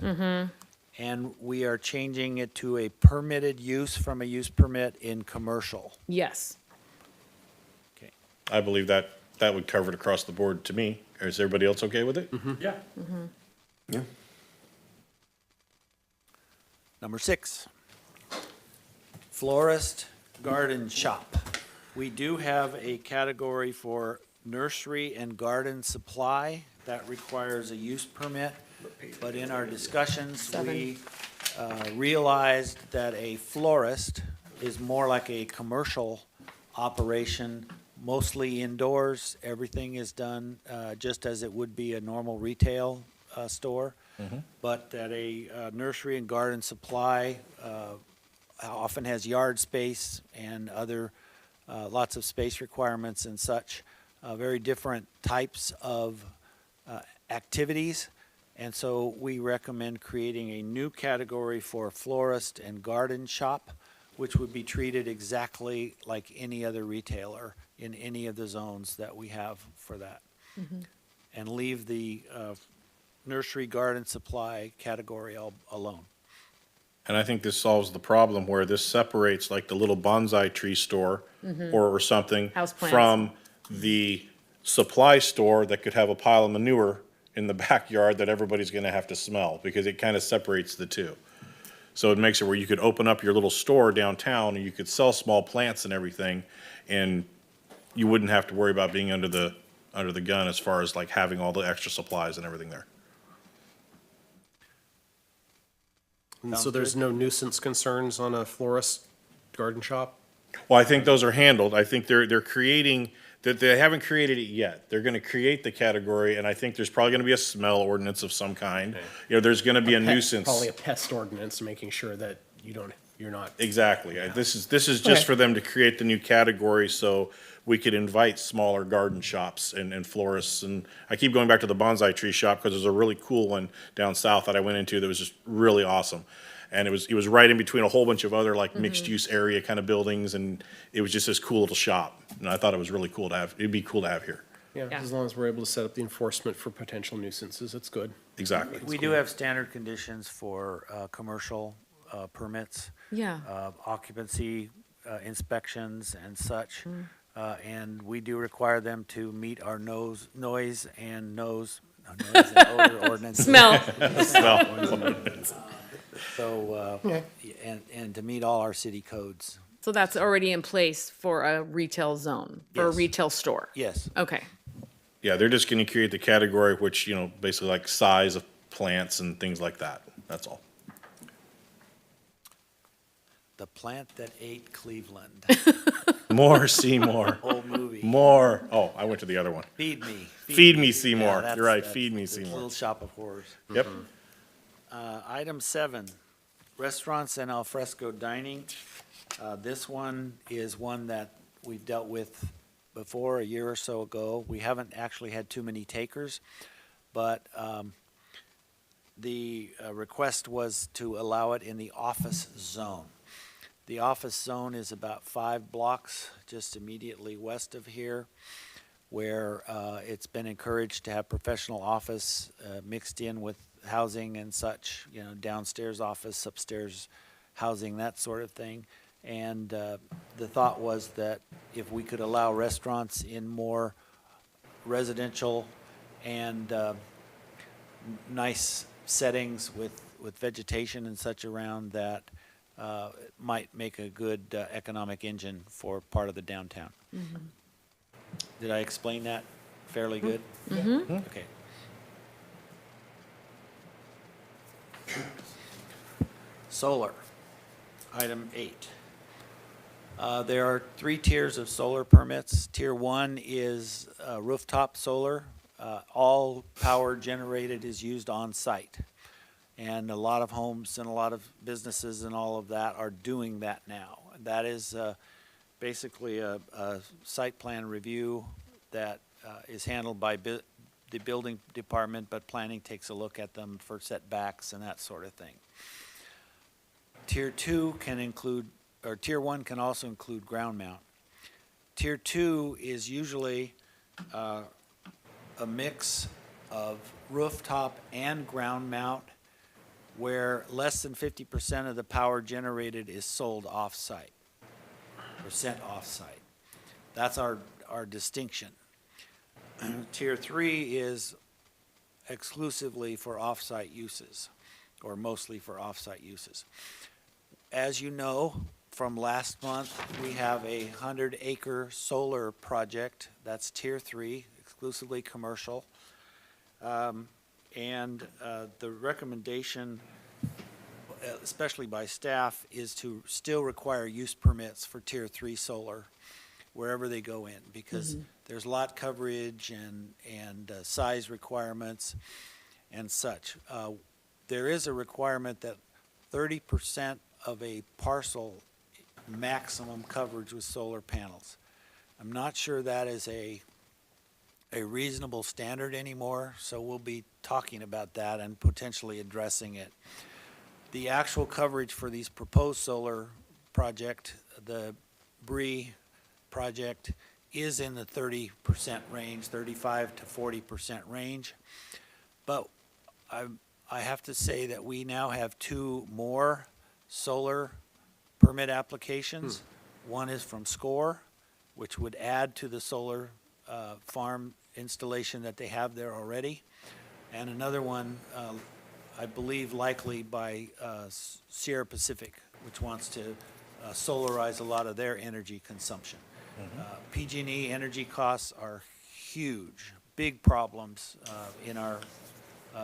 And we are changing it to a permitted use from a use permit in commercial. Yes. Okay. I believe that would cover it across the board to me. Is everybody else okay with it? Yeah. Yeah. Number 6, florist garden shop. We do have a category for nursery and garden supply that requires a use permit. But in our discussions, we realized that a florist is more like a commercial operation, mostly indoors. Everything is done just as it would be a normal retail store. But that a nursery and garden supply often has yard space and other lots of space requirements and such, very different types of activities. And so we recommend creating a new category for florist and garden shop, which would be treated exactly like any other retailer in any of the zones that we have for that. And leave the nursery garden supply category alone. And I think this solves the problem where this separates like the little bonsai tree store or something Houseplants. from the supply store that could have a pile of manure in the backyard that everybody's gonna have to smell, because it kind of separates the two. So it makes it where you could open up your little store downtown and you could sell small plants and everything, and you wouldn't have to worry about being under the gun as far as like having all the extra supplies and everything there. And so Sounds there's good. no nuisance concerns on a florist garden shop? Well, I think those are handled. I think they're creating, that they haven't created it yet. They're gonna create the category, and I think there's probably gonna be a smell ordinance of some kind. You know, there's gonna be a nuisance. Probably a pest ordinance, making sure that you're not. Exactly. This is just for them to create the new category so we could invite smaller garden shops and florists. And I keep going back to the bonsai tree shop because there's a really cool one down south that I went into that was just really awesome. And it was right in between a whole bunch of other like mixed use area kind of buildings, and it was just this cool little shop. And I thought it was really cool to have, it'd be cool to have here. Yeah, Yeah. as long as we're able to set up the enforcement for potential nuisances, it's good. Exactly. We do have standard conditions for commercial permits. Yeah. Occupancy inspections and such. And we do require them to meet our noise and odor ordinances. Smell. So, and to meet all our city codes. So that's already in place for a retail zone, for a Yes. retail store? Yes. Okay. Yeah, they're just gonna create the category, which, you know, basically like size of plants and things like that. That's all. The Plant That Ate Cleveland, More Seymour. old movie. More. Oh, I went to the other one. Feed Me. Feed Me, Seymour. Yeah, that's- You're right, that's Feed Me, the Seymour. Little Shop of Horrors. Yep. Item 7, restaurants and alfresco dining. This one is one that we've dealt with before, a year or so ago. We haven't actually had too many takers, but the request was to allow it in the office zone. The office zone is about 5 blocks just immediately west of here, where it's been encouraged to have professional office mixed in with housing and such, you know, downstairs office, upstairs housing, that sort of thing. And the thought was that if we could allow restaurants in more residential and nice settings with vegetation and such around, that it might make a good economic engine for part of the downtown. Did I explain that fairly good? Okay. Solar, item 8. There are 3 tiers of solar permits. Tier 1 is rooftop solar. All power generated is used on site. And a lot of homes and a lot of businesses and all of that are doing that now. That is basically a site plan review that is handled by the building department, but planning takes a look at them for setbacks and that sort of thing. Tier 2 can include, or Tier 1 can also include ground mount. Tier 2 is usually a mix of rooftop and ground mount, where less than 50% of the power generated is sold off-site or sent off-site. That's our distinction. Tier 3 is exclusively for off-site uses, or mostly for off-site uses. As you know, from last month, we have a 100-acre solar project. That's Tier 3, exclusively commercial. And the recommendation, especially by staff, is to still require use permits for Tier 3 solar wherever they go in, because there's lot coverage and size requirements and such. There is a requirement that 30% of a parcel maximum coverage with solar panels. I'm not sure that is a reasonable standard anymore, so we'll be talking about that and potentially addressing it. The actual coverage for these proposed solar project, the Bree project, is in the 30% range, 35 to 40% range. But I have to say that we now have 2 more solar permit applications. One is from SCORE, which would add to the solar farm installation that they have there already. And another one, I believe likely by Sierra Pacific, which wants to solarize a lot of their energy consumption. PG&E energy costs are huge, big problems in our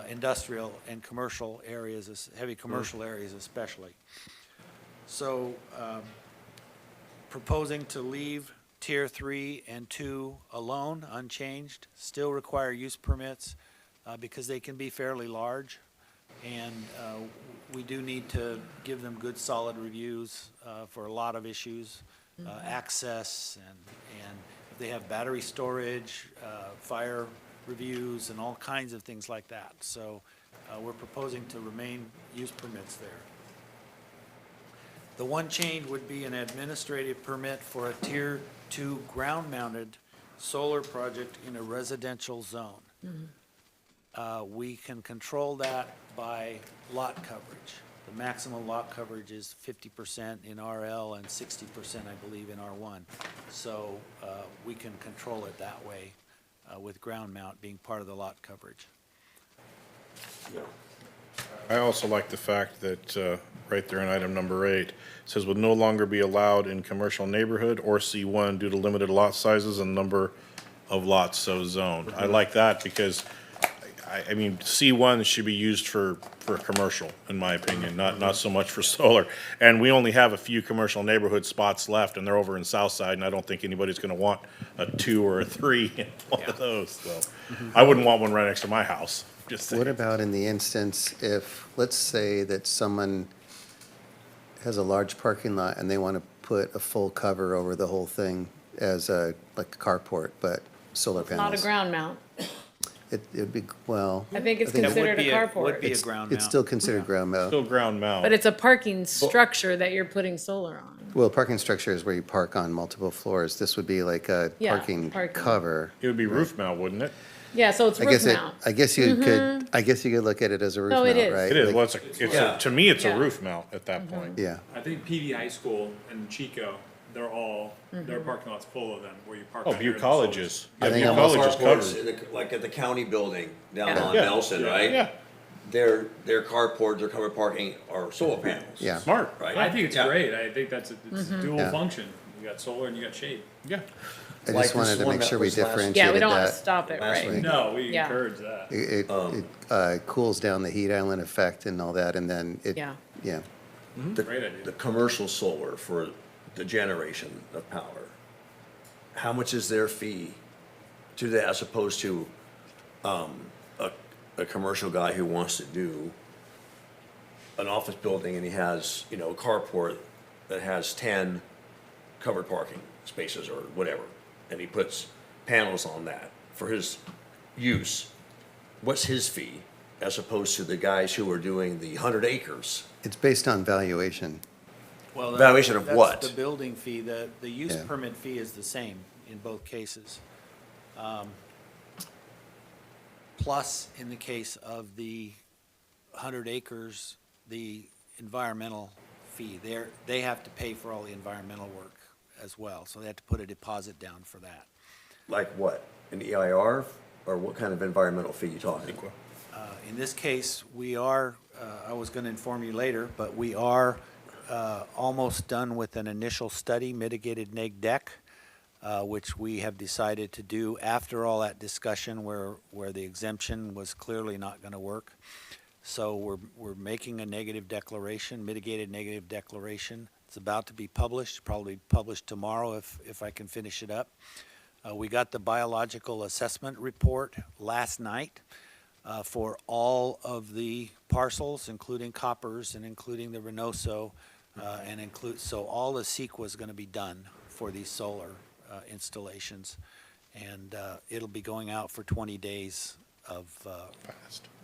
industrial and commercial areas, heavy commercial areas especially. So proposing to leave Tier 3 and 2 alone, unchanged, still require use permits because they can be fairly large. And we do need to give them good, solid reviews for a lot of issues, access, and if they have battery storage, fire reviews, and all kinds of things like that. So we're proposing to remain use permits there. The one change would be an administrative permit for a Tier 2 ground-mounted solar project in a residential zone. We can control that by lot coverage. The maximum lot coverage is 50% in RL and 60%, I believe, in R1. So we can control it that way with ground mount being part of the lot coverage. I also like the fact that, right there in item number 8, it says would no longer be allowed in commercial neighborhood or C1 due to limited lot sizes and number of lots so zoned. I like that because, I mean, C1 should be used for commercial, in my opinion, not so much for solar. And we only have a few commercial neighborhood spots left, and they're over in Southside, and I don't think anybody's gonna want a 2 or a 3 in one of those, so. I wouldn't want one right next to my house, just saying. What about in the instance if, let's say that someone has a large parking lot and they want to put a full cover over the whole thing as like a carport, but solar panels? Not a ground mount. It'd be, well. I think it's I think considered a Would be carport, a ground it's mount. still considered ground mount. Still ground mount. but it's a parking structure that you're putting solar on. Well, parking structure is where you park on multiple floors. This would be like a Yeah, parking parking. cover. It would be roof mount, wouldn't it? Yeah, so it's I roof guess mount. I guess you could look at it as a roof No, mount, it is. right? It is, Like- well, to me, it's a Yeah. roof mount at that point. Yeah. I think PV High School and Chico, they're all, their parking lot's full of them, where you park. Oh, out here Butte in the solar. Colleges. I Yeah, think Butte almost College is Carports covered. in like at the county building down Yeah. on Yeah. Nelson, right? Yeah, Their carports, their covered parking are solar panels. Yeah. smart, Right? I think it's Yeah. great. I think it's dual Yeah. function. You got solar and you got shade. yeah. I Like just this wanted to one make that sure we was last- differentiated Yeah, we don't want to that. stop it, last right? week. No, we Yeah. encourage that. It cools down the heat island effect and all that, and then it, Yeah. yeah. Great idea. The commercial solar for the generation of power, how much is their fee to that as opposed to a commercial guy who wants to do an office building and he has, a carport that has 10 covered parking spaces or whatever, and he puts panels on that for his use, what's his fee as opposed to the guys who are doing the 100 acres? It's based on valuation. Well, Valuation of what? That's the building fee. The use Yeah. permit fee is the same in both cases. Plus, in the case of the 100 acres, the environmental fee, they have to pay for all the environmental work as well. So they have to put a deposit down for that. Like what? An EIR, or what kind of environmental fee you talking? In this case, we are, I was going to inform you later, but we are almost done with an initial study, mitigated neg deck, which we have decided to do after all that discussion where the exemption was clearly not going to work. So we're making a negative declaration, mitigated negative declaration. It's about to be published, probably published tomorrow if I can finish it up. We got the biological assessment report last night for all of the parcels, including Coppers and including the Reynoso, so all the CEQA is going to be done for these solar installations. And it'll be going out for 20 days of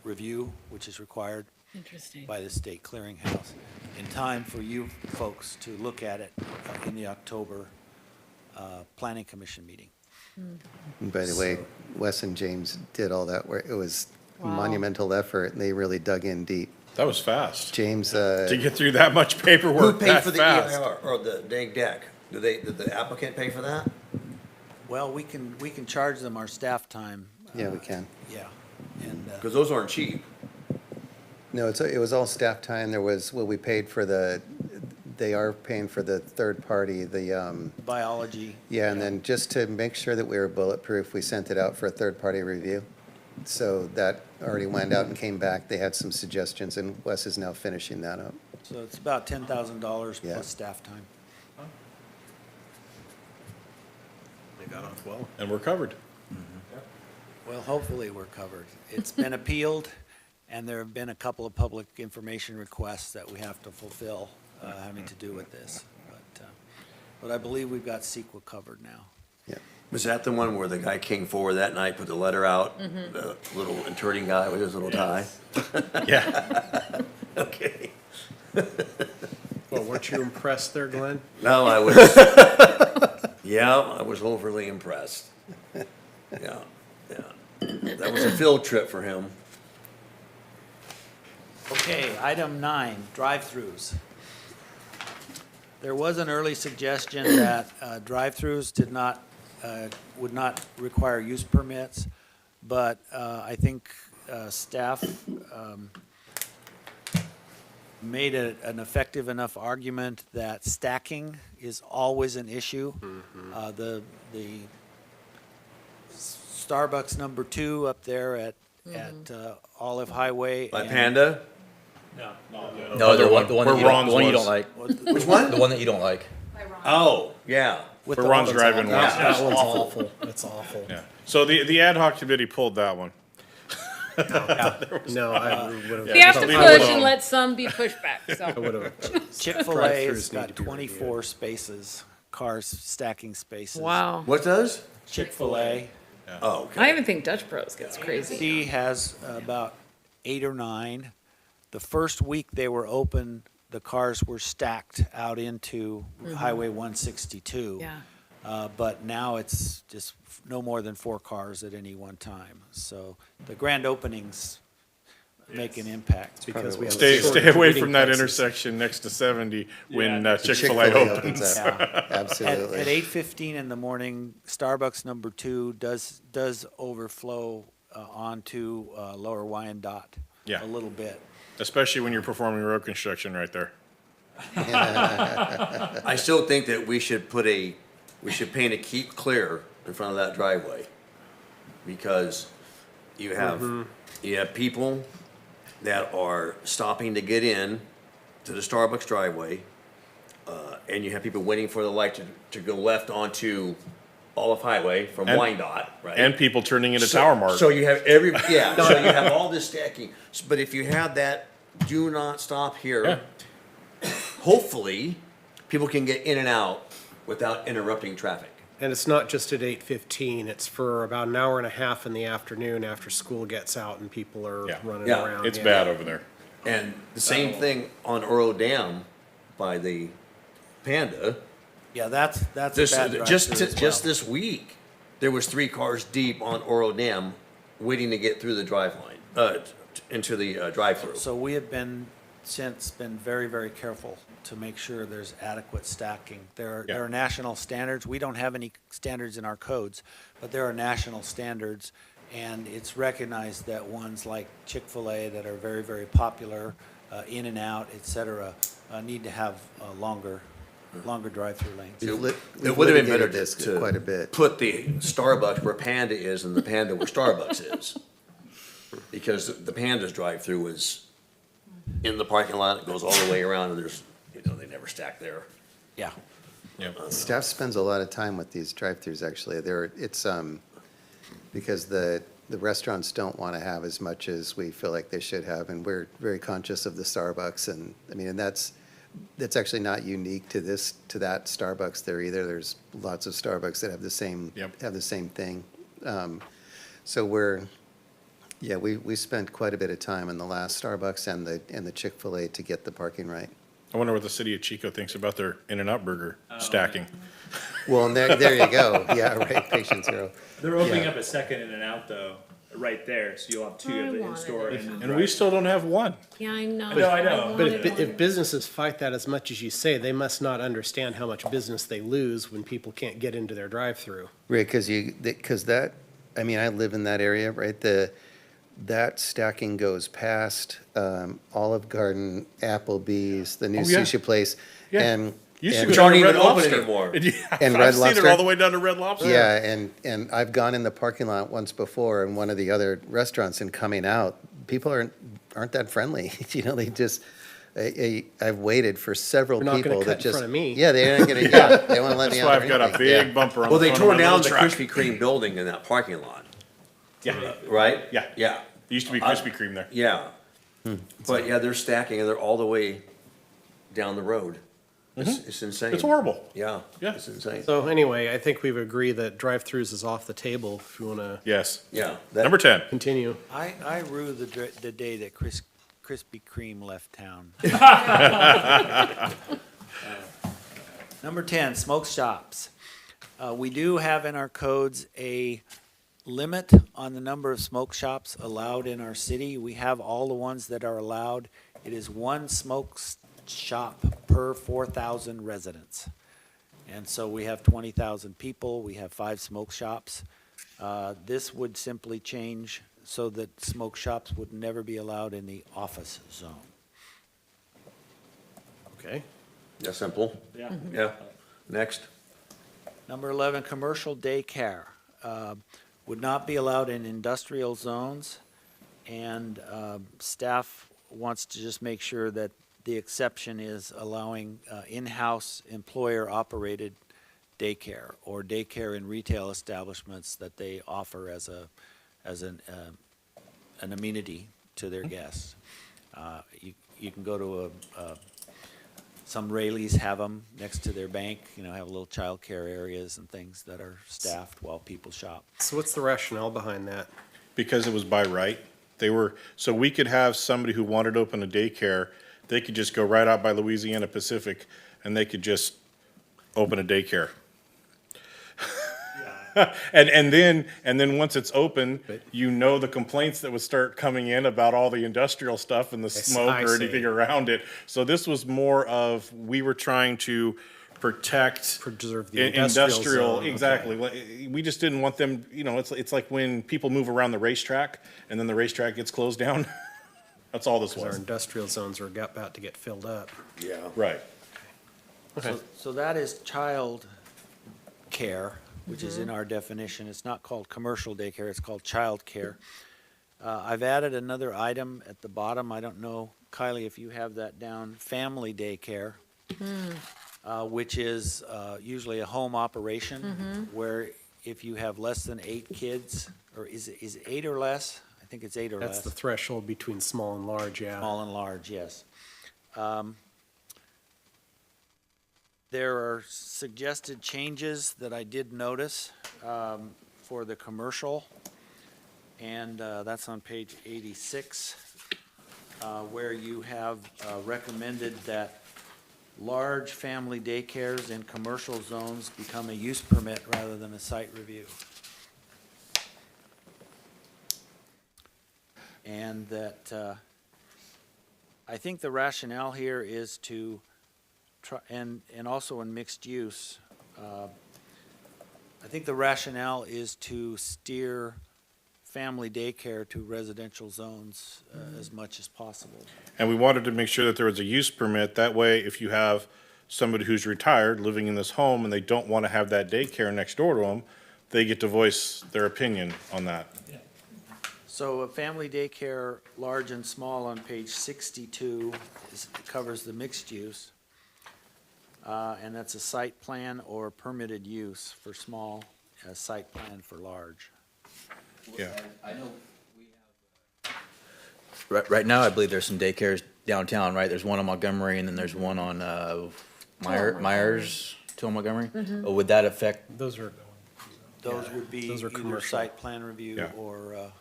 review, which is required Interesting. by the state clearinghouse, in time for you folks to look at it in the October Planning Commission meeting. And by the way, Wes and James did all that work. It was a Wow. monumental effort, and they really dug in deep. That was fast. James, To get through that much Who paperwork paid that for the fast. EIR, or the neg deck? Did the applicant pay for that? Well, we can charge them our staff time. yeah, we can. Yeah, and, Because those aren't cheap. No, it was all staff time. There was, well, we paid for they are paying for the third party, biology. yeah, and then just to make sure that we were bulletproof, we sent it out for a third-party review. So that already went out and came back. They had some suggestions, and Wes is now finishing that up. So it's about $10,000 Yeah. plus staff time. They got off well. And we're covered. Well, hopefully we're covered. It's been appealed, and there have been a couple of public information requests that we have to fulfill having to do with this. But I believe we've got CEQA covered now. Yeah. Was that the one where the guy came forward that night, put the letter out? The little interning guy with his little tie? Yeah. Okay. Well, weren't you impressed there, Glenn? No, I was, yeah, I was overly impressed. Yeah, yeah. That was a field trip for him. Okay, item 9, drive-throughs. There was an early suggestion that drive-throughs would not require use permits, but I think staff made an effective enough argument that stacking is always an issue. The Starbucks number 2 up there at Olive Highway. By and- Panda? No, the one Where that Ron's the one you was. don't like. Which one? The one that you don't like. Oh, yeah. with Where the- Ron's driving Yeah. was. That one's awful. That's awful. Yeah. So the ad hoc committee pulled that one. No, I would have. We have to leave it push alone. and let some be pushed back, I so. would have. Chick-fil-A's Drive-throughs need got to be 24 spaces, cars stacking spaces. Wow. What does? Chick-fil-A, Oh, okay. I even think Dutch Bros gets crazy. C has about 8 or 9. The first week they were open, the cars were stacked out into Highway 162. Yeah. But now it's just no more than 4 cars at any one time. So the grand openings make an impact. Because we have a Stay shortage of away reading from that places. intersection next to 70 when Yeah. Chick-fil-A opens. opens up. Yeah. Absolutely. At 8:15 in the morning, Starbucks number 2 does overflow onto Lower Wyandotte Yeah. a little bit. Especially when you're performing road construction right there. I still think that we should paint a keep clear in front of that driveway. Because you have people that are stopping to get in to the Starbucks driveway. And you have people waiting for the light to go left onto Olive Highway from And- Wyandotte, right? And people turning into So- Tower Mart. So you have so you have all this stacking. But if you have that, do not stop here. Yeah. Hopefully, people can get in and out without interrupting traffic. And it's not just at 8:15, it's for about an hour and a half in the afternoon after school gets out and people are Yeah. running Yeah, around. It's yeah. bad over there. And the same thing on Earl Dam by the Panda. Yeah, that's a This, bad drive-through just, as just well. this week, there was 3 cars deep on Oro Dam waiting to get through the drive line, into the drive-through. So we have since been very, very careful to make sure there's adequate stacking. There Yeah. are national standards. We don't have any standards in our codes, but there are national standards. And it's recognized that ones like Chick-fil-A that are very, very popular, In-N-Out, et cetera, need to have longer drive-through lanes. It We've would have been better litigated this to quite a bit. put the Starbucks where Panda is and the Panda where Starbucks is. Because the Panda's drive-through is in the parking lot, it goes all the way around, and there's, they never stack there. Yeah. Staff spends a lot of time with these drive-throughs, actually. Because the restaurants don't want to have as much as we feel like they should have, and we're very conscious of the Starbucks, and that's actually not unique to that Starbucks there either. There's lots of Starbucks that have the same, Yep. have the same thing. So we spent quite a bit of time in the last Starbucks and the Chick-fil-A to get the parking right. I wonder what the city of Chico thinks about their In-N-Out burger stacking. Well, and there you go. Yeah, right, patient zero. They're opening Yeah. up a second In-N-Out though, right there, so you'll have 2 of I the wanted in-store it. and. And we still don't have one. Yeah, I know. No, I know. wanted But if, one. if businesses fight that as much as you say, they must not understand how much business they lose when people can't get into their drive-through. Right, because that, I mean, I live in that area, right? That stacking goes past Olive Garden, Applebee's, the new Oh, yeah. sushi place, Yeah. and. Used to and- go Which down aren't to Red even open Lobster. anymore. And I've Red seen it Lobster? all the way down to Red Lobster. Yeah, and I've gone in the parking lot once before in one of the other restaurants, and coming out, people aren't that friendly. They just, I've waited for several They're not gonna people cut that in just. front of me. Yeah, they aren't gonna, yeah, they wanna let me That's out. why or I've got a anything. Yeah. big bumper on Well, the they front tore of my down little the truck. Krispy Kreme building in that parking lot, Yeah, right? yeah. Yeah, It used to be Krispy Kreme there. yeah. But yeah, they're stacking and they're all the way down the road. It's insane. It's horrible. Yeah, Yeah. it's insane. So anyway, I think we've agreed that drive-throughs is off the table if you want to Yes. Yeah. Number 10. continue. I rue the day that Krispy Kreme left town. Number 10, smoke shops. We do have in our codes a limit on the number of smoke shops allowed in our city. We have all the ones that are allowed. It is 1 smoke shop per 4,000 residents. And so we have 20,000 people, we have 5 smoke shops. This would simply change so that smoke shops would never be allowed in the office zone. Okay. That's simple. Yeah. Yeah. Next. Number 11, commercial daycare would not be allowed in industrial zones. And staff wants to just make sure that the exception is allowing in-house employer-operated daycare or daycare in retail establishments that they offer as an amenity to their guests. You can go to some Rayleighs have them next to their bank, have little childcare areas and things that are staffed while people shop. So what's the rationale behind that? Because it was by right. So we could have somebody who wanted to open a daycare, they could just go right out by Louisiana Pacific and they could just open a daycare. And then once it's open, the complaints that would start coming in about all the industrial stuff and the smoke I or see. anything around it. So this was more of, we were trying to protect. Preserve the industrial zone, okay. Exactly. We just didn't want them, it's like when people move around the racetrack and then the racetrack gets closed down. That's all this Because our was. industrial zones are about to get filled up. Yeah. Right. Okay. So that is child care, which is in our definition. It's not called commercial daycare, it's called child care. I've added another item at the bottom. I don't know, Kylie, if you have that down, family daycare, which is usually a home operation where if you have less than 8 kids, or is it 8 or less? I think it's 8 or less. That's the threshold between small and large, yeah. Small and large, yes. There are suggested changes that I did notice for the commercial, and that's on page 86, where you have recommended that large family daycares in commercial zones become a use permit rather than a site review. And that, I think the rationale here is to try, and also in mixed use, I think the rationale is to steer family daycare to residential zones as much as possible. And we wanted to make sure that there was a use permit. That way, if you have somebody who's retired living in this home and they don't want to have that daycare next door to them, they get to voice their opinion on that. So a family daycare, large and small, on page 62 covers the mixed use. And that's a site plan or permitted use for small, a site plan for large. Yeah. I know we have. Right now, I believe there's some daycares downtown, right? There's one on Montgomery, and then there's one on Myers, to Montgomery. Would that affect? Those are, Those would be those are either commercial. site plan review Yeah. or,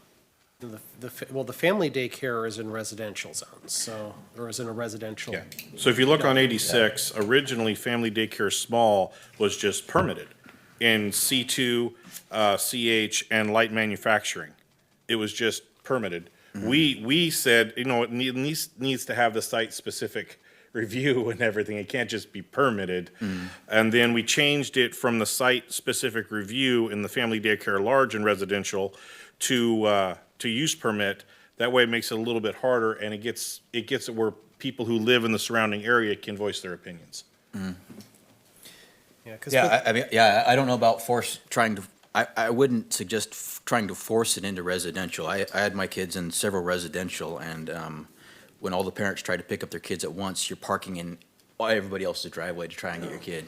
well, the family daycare is in residential zones, so, or is in a residential. Yeah. So if you look on 86, originally, family daycare small was just permitted in C2, CH, and light manufacturing. It was just permitted. We said, you know, it needs to have the site-specific review and everything. It can't just be permitted. And then we changed it from the site-specific review in the family daycare large and residential to use permit. That way it makes it a little bit harder, and it gets it where people who live in the surrounding area can voice their opinions. Yeah, 'cause Yeah, I mean, yeah, I don't know about I wouldn't suggest trying to force it into residential. I had my kids in several residential, and when all the parents try to pick up their kids at once, you're parking in everybody else's driveway to try and get your kid.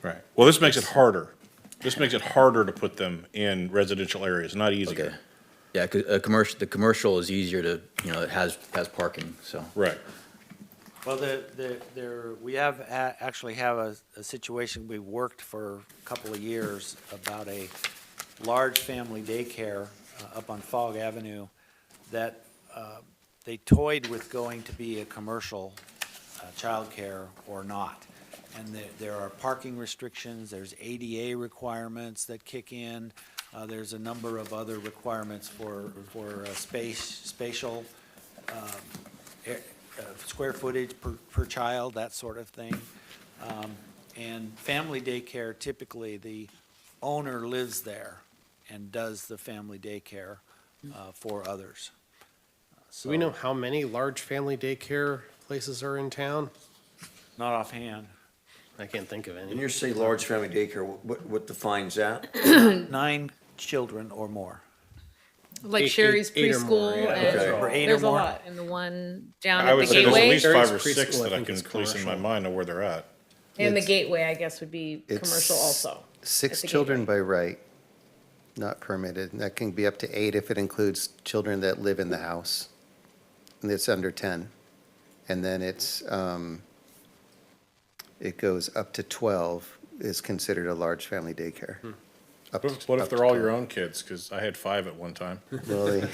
Right. Well, this makes it harder. This makes it harder to put them in residential areas, not Okay. easier. Yeah, 'cause the commercial is easier to, it has parking, so. Right. well, we actually have a situation, we worked for a couple of years about a large family daycare up on Fog Avenue that they toyed with going to be a commercial childcare or not. And there are parking restrictions, there's ADA requirements that kick in, there's a number of other requirements for spatial, square footage per child, that sort of thing. And family daycare, typically, the owner lives there and does the family daycare for others. Do we know how many large family daycare places are in town? Not offhand. I can't think of When any. you say large family daycare, what defines that? 9 children or more. Like Eight- Sherry's eight or more, preschool, yeah. and Okay. Or 8 or there's a more. lot, and the one down I at would the say there's at gateway. least 5 or Sherry's 6 preschool, that I I think can is place in my commercial. mind of where they're at. And the It's- gateway, I guess, would be It's commercial also. 6 at the children gateway. by right, not permitted. And that can be up to 8 if it includes children that live in the house. And it's under 10. And then it goes up to 12 is considered a large family daycare. Up to- What if up they're to all 12. your own kids? Because I had 5 at one time. Well, they- I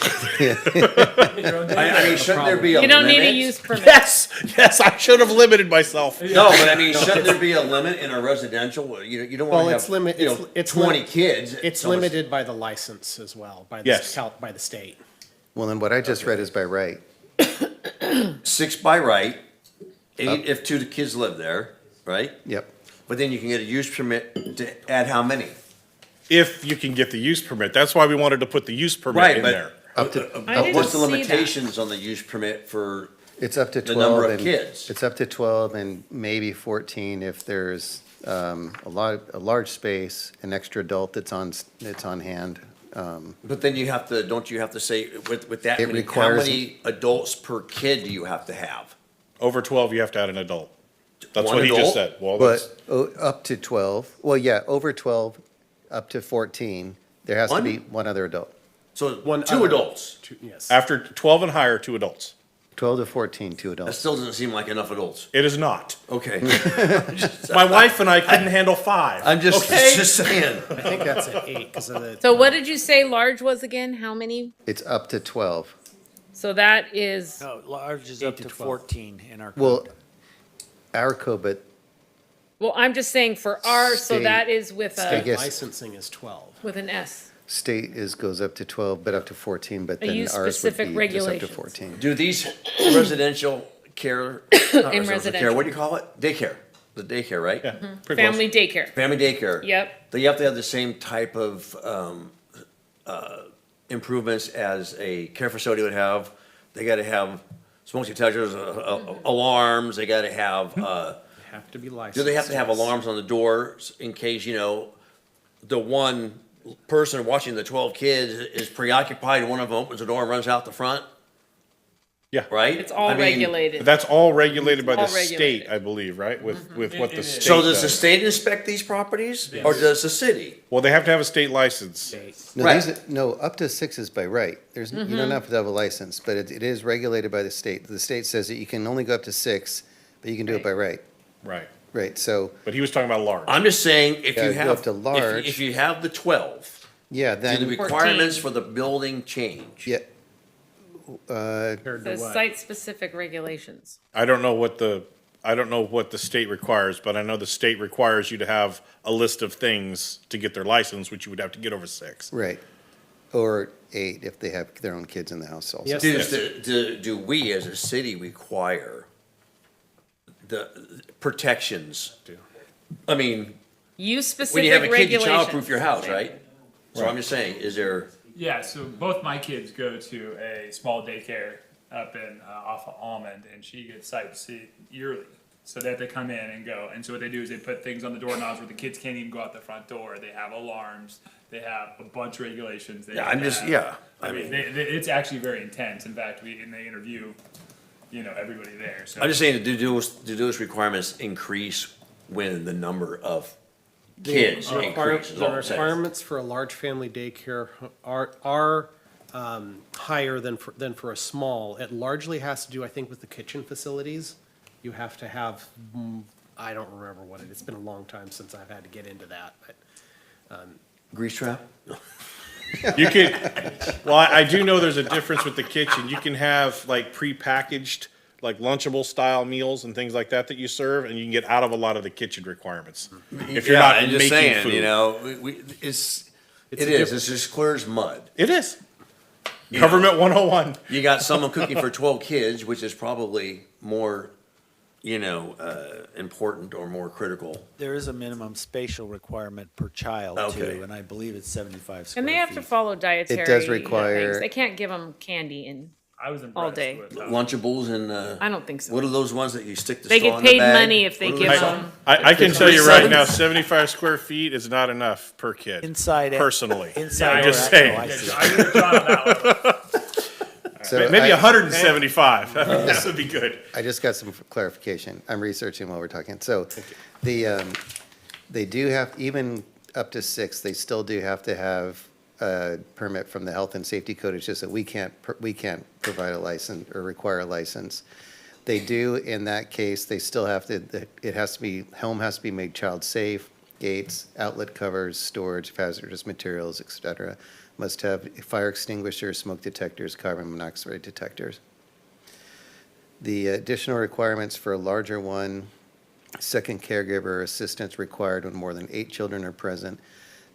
mean, shouldn't there be a limit? You don't need a use permit. Yes, I should have limited myself. No, but I mean, shouldn't there be a limit in a residential? You don't Well, want it's to limit- have, it's- it's 20 lim- kids. It's so it's- limited by the license as well, by the, Yes. by the state. Well, then what I just read is by right. 6 by right, 8 if 2 kids live there, right? Yep. But then you can get a use permit to add how many? If you can get the use permit. That's why we wanted to put the use permit Right, in but there. Up to, I didn't what's the see that. limitations on the use permit for, it's up to The 12. number of and- kids. It's up to 12 and maybe 14 if there's a large space, an extra adult that's on hand. but then you have to, don't you have to say, with that It many, how requires- many adults per kid do you have to have? Over 12, you have to add an adult. That's One what he just adult? said. Well, that's, But up to 12, well, yeah, over 12, up to 14, there has to One? be one other adult. So One 2 other. adults. Yes. after 12 and higher, 2 adults. 12 to 14, 2 That adults. still doesn't seem like enough adults. It is not. Okay. My wife and I couldn't handle 5. I'm just Okay? saying. I think that's at 8 because of the. So what did you say large was again? How many? It's up to 12. So that is, No, large is 8 up to to 12. 14 in our Well, code. our code, but Well, I'm just saying for our, so State- that is with I a, guess Licensing is 12. with an S. state goes up to 12, but up to 14, but They then use ours would specific be just up to regulations. 14. Do these residential care, not residential care, residential. what do you call it? Daycare, the daycare, right? Yeah, pretty close. Family daycare. Family daycare. Yep. Do you have to have the same type of, improvements as a care facility would have? They gotta have smoke detectors, alarms, they gotta have, Have to be licensed. do they have to have yes. alarms on the doors in case, the one person watching the 12 kids is preoccupied and one of them opens the door and runs out the front, Yeah. right? It's all I mean, regulated. That's all regulated by the All state, regulated. I believe, right? With what the It is. state So does the does. state inspect these properties or does the city? Well, they have to have a state license. No, Right. no, up to 6 is by right. There's, you don't have to have a license, but it is regulated by the state. The state says that you can only go up to 6, but you can do it by right. Right. Right, so, But he was talking about large. I'm just saying, if Yeah, you go have, up to large. if you have the 12, yeah, do the then, requirements for the building change? yeah, Compared to The what? site-specific regulations. I don't know what the state requires, but I know the state requires you to have a list of things to get their license, which you would have to get over 6. right. Or 8 if they have their own kids in the house also. Yes. Do we as a city require the protections? I mean, Use when you have specific a kid, you regulations. childproof your house, right? So I'm just saying, is there, Yeah, so both my kids go to a small daycare up in off of Almond, and she gets sight see yearly. So they have to come in and go. And so what they do is they put things on the doorknobs where the kids can't even go out the front door. They have alarms. They have a bunch of regulations. They yeah, have I'm to just, have- yeah, I mean, it's actually very intense. In fact, in the interview, everybody there. So I'm just saying, do those requirements increase when the number of kids The increases? the requirements for a large family daycare are higher than for a small. It largely has to do, I think, with the kitchen facilities. You have to have, I don't remember what it's been a long time since I've had to get into that, but Grease trap? You could, well, I do know there's a difference with the kitchen. You can have like prepackaged, like Lunchable style meals and things like that you serve, and you can get out of a lot of the kitchen requirements. If you're not I'm just making saying, food. it's just clear as mud. It is. Government 101. You got someone cooking for 12 kids, which is probably more, important or more critical. There is a minimum spatial requirement per child Okay. too, and I believe it's 75 square And they have to feet. follow dietary. does things. require- They can't give them candy and, I was impressed all day. with Lunchables and, I don't think so. what are those ones that you stick the They straw get in the paid bag? money if they What are give those? them. I can tell you right Sons. now, 75 square feet is not enough per kid. Inside. Personally. Inside. I'm just or- saying. oh, I see. I agree with John on that one. So Maybe I- 175. This would be good. I just got some clarification. I'm researching while we're talking. So they do have, even up to 6, they still do have to have a permit from the Health and Safety Code. It's just that we can't provide a license or require a license. They do, in that case, they still have to, it has to be, home has to be made child safe, gates, outlet covers, storage, of hazardous materials, et cetera. Must have fire extinguishers, smoke detectors, carbon monoxide detectors. The additional requirements for a larger one, second caregiver or assistance required when more than 8 children are present,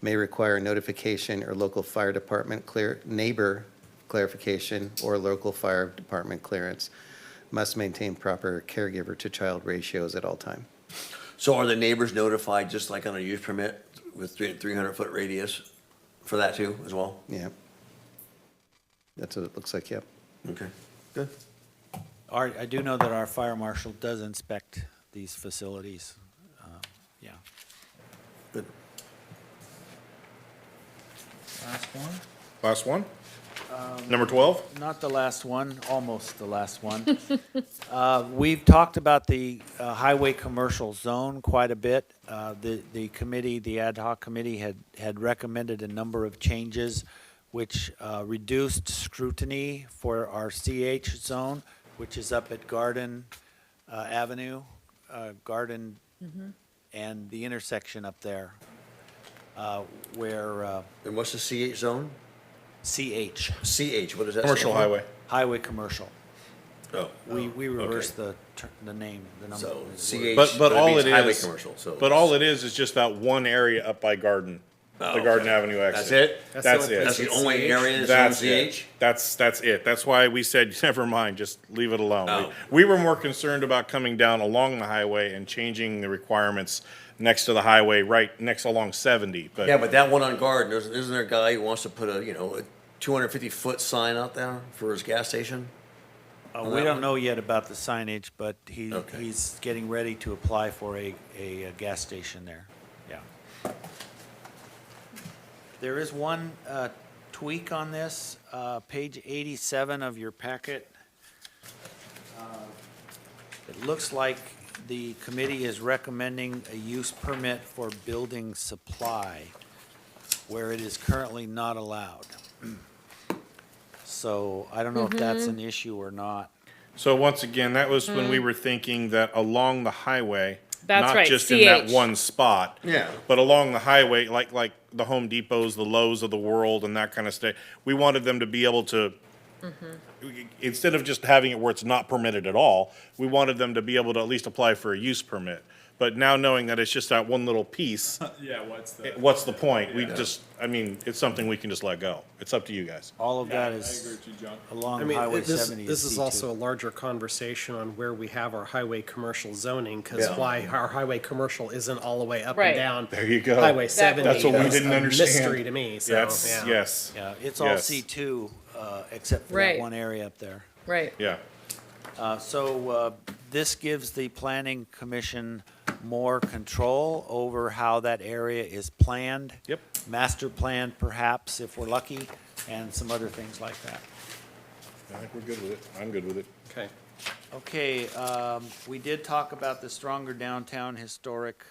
may require notification or local fire department neighbor clarification or local fire department clearance. Must maintain proper caregiver to child ratios at all time. So are the neighbors notified, just like on a use permit with 300-foot radius for that too, as well? Yeah. That's what it looks like, yep. Okay, good. I do know that our fire marshal does inspect these facilities. Yeah. Good. Last one. Last one? Number 12? Not the last one, almost the last one. We've talked about the highway commercial zone quite a bit. The committee, the ad hoc committee had recommended a number of changes which reduced scrutiny for our CH zone, which is up at Garden Avenue, Garden and the intersection up there, where And what's the CH zone? CH, CH, what does that stand Commercial for? highway. highway commercial. Oh, We reversed the name, the number. so of CH, But all means it highway is, commercial, so. but all it is just that one area up by Garden, the Oh, Garden okay. Avenue exit. That's it? That's the only it. That's the only CH? area that's That's on it. CH? That's it. That's why we said, never mind, just leave it alone. Oh. We were more concerned about coming down along the highway and changing the requirements next to the highway, right next along 70, Yeah, but that one on Garden, isn't there a guy who wants to put a 250-foot sign out there for his gas station? We that don't one? know yet about the signage, but Okay. he's getting ready to apply for a gas station there, yeah. There is one tweak on this, page 87 of your packet. It looks like the committee is recommending a use permit for building supply where it is currently not allowed. So I don't know if that's an issue or not. So once again, that was when we were thinking that along the highway, That's not right, just in that CH. one spot. Yeah. But along the highway, like the Home Depots, the Lowe's of the world and that kind of stuff, we wanted them to be able to, instead of just having it where it's not permitted at all, we wanted them to be able to at least apply for a use permit. But now knowing that it's just that one little piece, Yeah, what's the? what's the point? We just, it's something we can just let go. It's up to you guys. All of Yeah, that I is agree with you, John. I along mean, Highway this 70 this is C2. also a larger conversation on where we have our highway commercial zoning, because Yeah. why our highway commercial isn't all the way up Right. and down. There you go. Highway Exactly. 70. That's what we is didn't a understand. mystery to me, so, Yes, yeah. yes, Yeah, it's all Yes. C2, except for that Right. one area up there. Right. yeah. So this gives the planning commission more control over how that area is planned. Yep. Master plan perhaps, if we're lucky, and some other things like that. I think we're good with it. I'm good with it. Okay. Okay, we did talk about the stronger downtown historic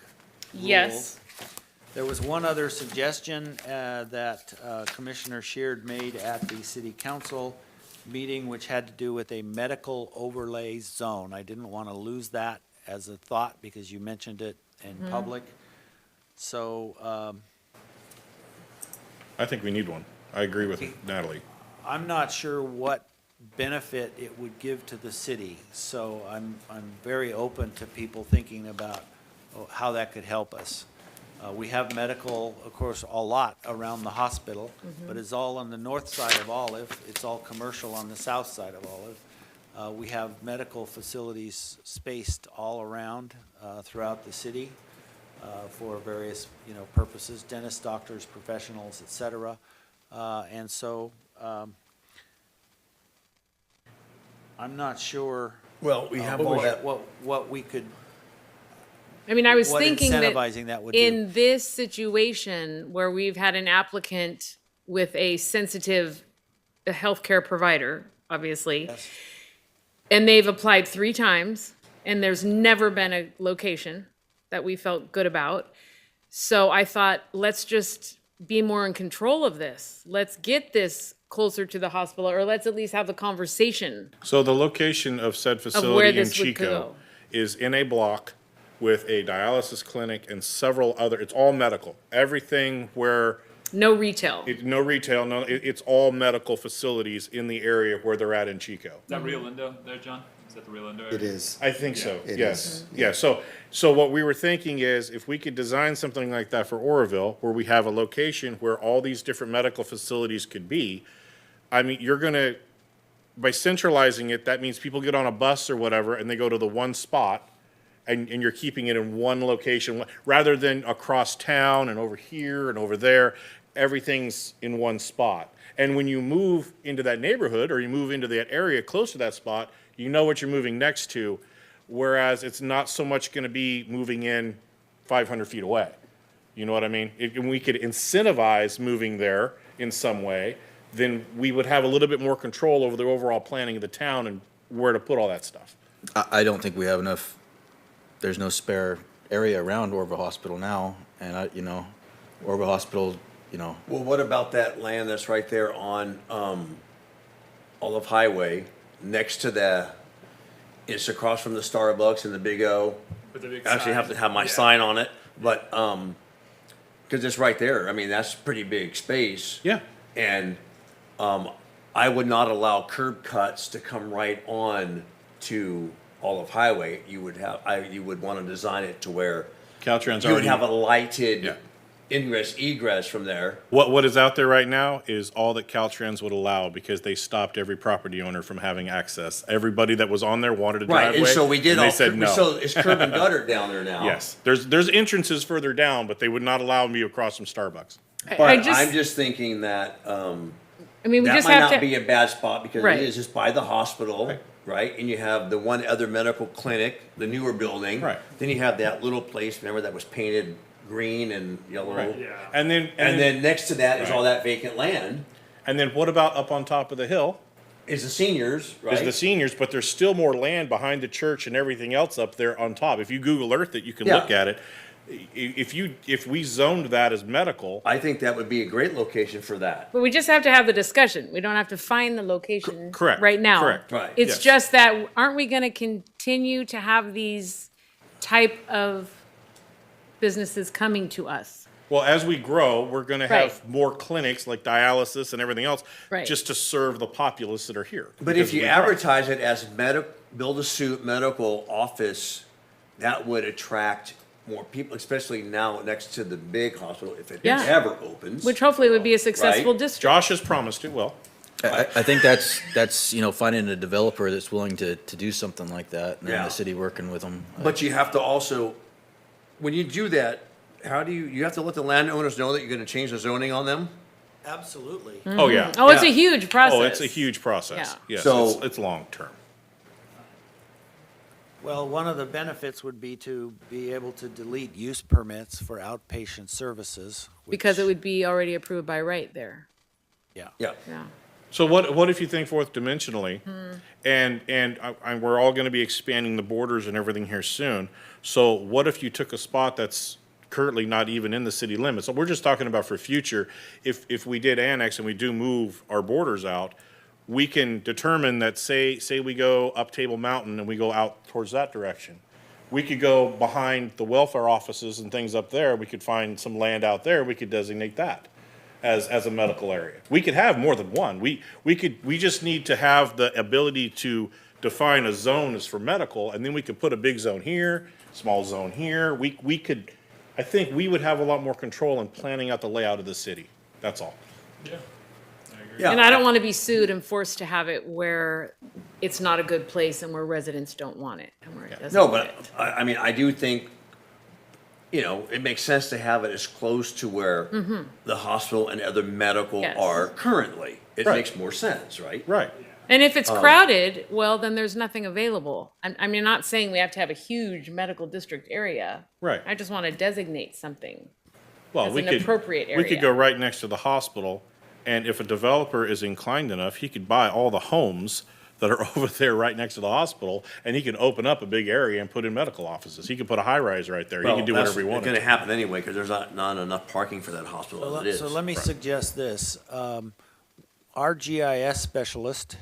rule. Yes. There was one other suggestion that Commissioner Sheard made at the city council meeting, which had to do with a medical overlay zone. I didn't want to lose that as a thought because you mentioned it in public. So I think we need one. I agree with Natalie. I'm not sure what benefit it would give to the city. So I'm very open to people thinking about how that could help us. We have medical, of course, a lot around the hospital, but it's all on the north side of Olive. It's all commercial on the south side of Olive. We have medical facilities spaced all around throughout the city for various, purposes, dentists, doctors, professionals, et cetera. And so I'm not sure Well, we have all that. what we could, I mean, I was what thinking that incentivizing that would do. in this situation where we've had an applicant with a sensitive healthcare provider, obviously, Yes. and they've applied 3 times, and there's never been a location that we felt good about. So I thought, let's just be more in control of this. Let's get this closer to the hospital, or let's at least have the conversation. So the location of said where facility in this would Chico go. is in a block with a dialysis clinic and several other, it's all medical. Everything where, No retail. no retail, it's all medical facilities in the area where they're at in Chico. Is that Rio Lindo there, John? Is that the Rio Lindo area? It is. I think so, It yes. is. Yeah, so what we were thinking is if we could design something like that for Oroville, where we have a location where all these different medical facilities could be, I mean, you're gonna, by centralizing it, that means people get on a bus or whatever and they go to the one spot and you're keeping it in one location, rather than across town and over here and over there, everything's in one spot. And when you move into that neighborhood or you move into that area close to that spot, you know what you're moving next to, whereas it's not so much gonna be moving in 500 feet away. You know what I mean? If we could incentivize moving there in some way, then we would have a little bit more control over the overall planning of the town and where to put all that stuff. I don't think we have enough, there's no spare area around Orville Hospital now, and Orville Hospital, Well, what about that land that's right there on Olive Highway, next to it's across from the Starbucks and the Big O. With the big I actually have sign. to have my Yeah. sign on it, but, because it's right there. I mean, that's pretty big space. Yeah. And I would not allow curb cuts to come right on to Olive Highway. You would you would want to design it to where Caltrans you would already. have a lighted Yeah. ingress, egress from there. What is out there right now is all that Caltrans would allow because they stopped every property owner from having access. Everybody that was on there wanted a driveway. Right, and so we did and all, they said no. so it's curb and gutter down there now. Yes, there's entrances further down, but they would not allow me across from Starbucks. I But just, I'm just thinking that, I mean, we that just might have not be to, a bad spot because Right. it is just by the hospital, right? And you have the one other medical clinic, the newer building. Right. Then you have that little place, remember, that was painted green and yellow? Right. Yeah. And then And then next to that is all that vacant land, and then what about up on top of the hill? is the seniors, right? Is the seniors, but there's still more land behind the church and everything else up there on top. If you Google Earth it, you can Yeah. look at it. If we zoned that as medical, I think that would be a great location for that. but we just have to have the discussion. We don't have to find the location correct, right now. correct. Right. It's Yes. just that, aren't we gonna continue to have these type of businesses coming to us? well, as we grow, we're gonna Right. have more clinics like dialysis and everything else, Right. just to serve the populace that are here. But Because if you we grow. advertise it as build-a-suit medical office, that would attract more people, especially now next to the big hospital, if it Yeah. ever opens. Which hopefully would be a successful Right. district. Josh has promised it will. I think that's, finding a developer that's willing to do something like that, and then Yeah. the city working with them. But you have to also, when you do that, how do you have to let the landowners know that you're gonna change the zoning on them? Absolutely. Oh, yeah. Oh, it's a Yeah. huge process. Oh, it's a huge process. Yeah. Yes, So- it's long-term. Well, one of the benefits would be to be able to delete use permits for outpatient services. Because it which- would be already approved by right there, Yeah. yeah. So what if you think fourth dimensionally, and we're all gonna be expanding the borders and everything here soon. So what if you took a spot that's currently not even in the city limits? So we're just talking about for future, if we did annex and we do move our borders out, we can determine that, say we go up Table Mountain and we go out towards that direction. We could go behind the welfare offices and things up there, we could find some land out there, we could designate that as a medical area. We could have more than one. We just need to have the ability to define a zone as for medical, and then we could put a big zone here, small zone here. We could, I think we would have a lot more control in planning out the layout of the city. That's all. Yeah. And I don't want to be sued and forced to have it where it's not a good place and where residents don't want it and where it doesn't No, but fit. I mean, I do think, it makes sense to have it as close to where the hospital and other medical Yes. are currently. It Right. makes more sense, right? Right. And if it's crowded, well, then there's nothing available. I mean, not saying we have to have a huge medical district area. Right. I just want to designate something. Well, As we an could, appropriate we could area. go right next to the hospital, and if a developer is inclined enough, he could buy all the homes that are over there right next to the hospital, and he can open up a big area and put in medical offices. He could put a high-rise right there. He Well, can do that's whatever he wanted. gonna happen anyway, because there's not enough parking for that hospital as it is. So let me suggest this. Our GIS specialist,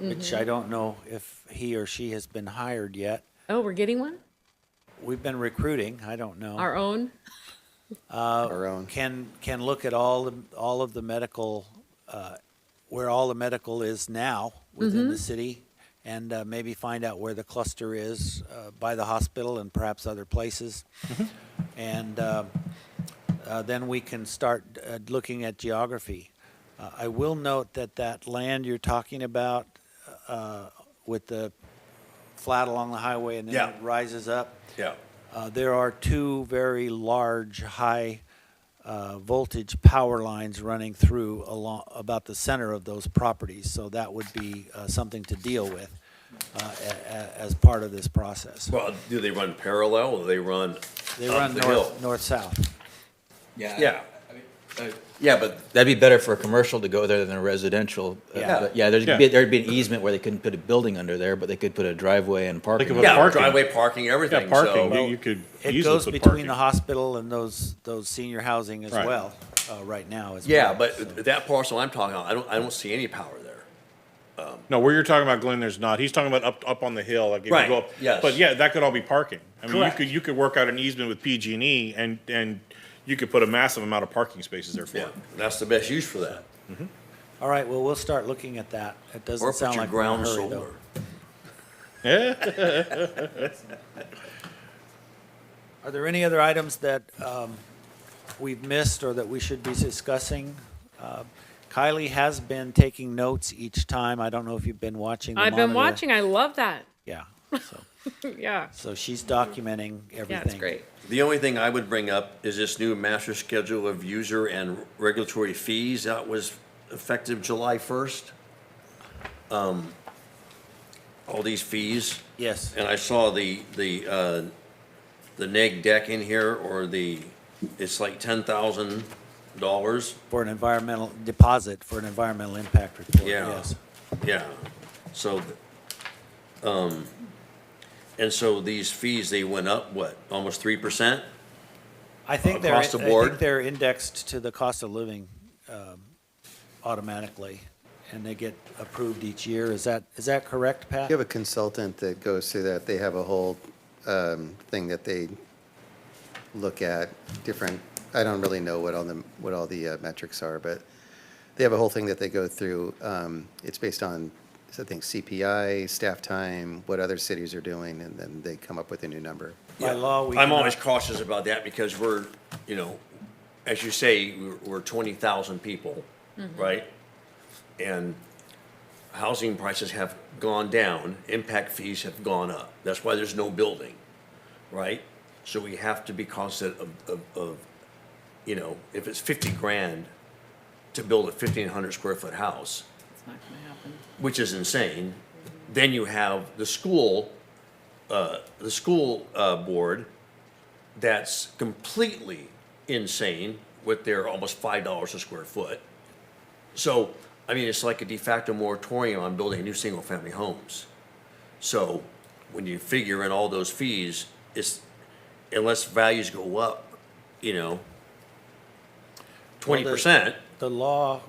which I don't know if he or she has been hired yet. Oh, we're getting one? We've been recruiting, I don't know. Our own? Our own. Can look at all of the medical, where all the medical is now within the city, and maybe find out where the cluster is by the hospital and perhaps other places. And then we can start looking at geography. I will note that land you're talking about with the flat along the highway and then Yeah. it rises up. Yeah. There are two very large, high voltage power lines running through along about the center of those properties. So that would be something to deal with as part of this process. Well, do they run parallel or do they run They up run the hill? north-south. Yeah. Yeah, but That'd be better for a commercial to go there than a residential. Yeah. But yeah, Yeah. there'd be an easement where they couldn't put a building under there, but they could put a driveway and parking. could put yeah, parking. driveway parking, everything. Yeah, parking, So, you could It easily goes put between parking. the hospital and those senior housing as Right. well, right now as yeah, well. but that parcel I'm talking about, I don't see any power there. No, where you're talking about, Glenn, there's not. He's talking about up on the hill, like if you Right, go up. yes. But yeah, that could all be parking. I mean, Correct. you could work out an easement with PG&E and you could put a massive amount of parking spaces there for Yeah, it. that's the best use for that. All right, well, we'll start looking at that. It Or doesn't put sound your like we're in a ground hurry, solar. though. Are there any other items that we've missed or that we should be discussing? Kylie has been taking notes each time. I don't know if you've been watching the I've been monitor. watching. I love that. Yeah, so, Yeah. so she's documenting everything. Yeah, it's great. The only thing I would bring up is this new master schedule of user and regulatory fees that was effective July 1st. All these fees, Yes, and I saw the neg deck in here, or it's like $10,000. for an environmental deposit, for an environmental impact report, Yeah. yes. Yeah, so, and so these fees, they went up, what, almost 3%? I think Across the board? they're indexed to the cost of living automatically, and they get approved each year. Is that correct, Pat? You have a consultant that goes through that. They have a whole thing that they look at different, I don't really know what all the metrics are, but they have a whole thing that they go through. It's based on, I think, CPI, staff time, what other cities are doing, and then they come up with a new number. By law, we I'm cannot- always cautious about that because we're, as you say, we're 20,000 people, right? And housing prices have gone down, impact fees have gone up. That's why there's no building, right? So we have to be conscious of, if it's 50 grand to build a 1,500 square foot house, It's not gonna happen. which is insane. Then you have the school board that's completely insane with their almost $5 a square foot. So, I mean, it's like a de facto moratorium on building new single-family homes. So, when you figure in all those fees, unless values go up, 20%. The law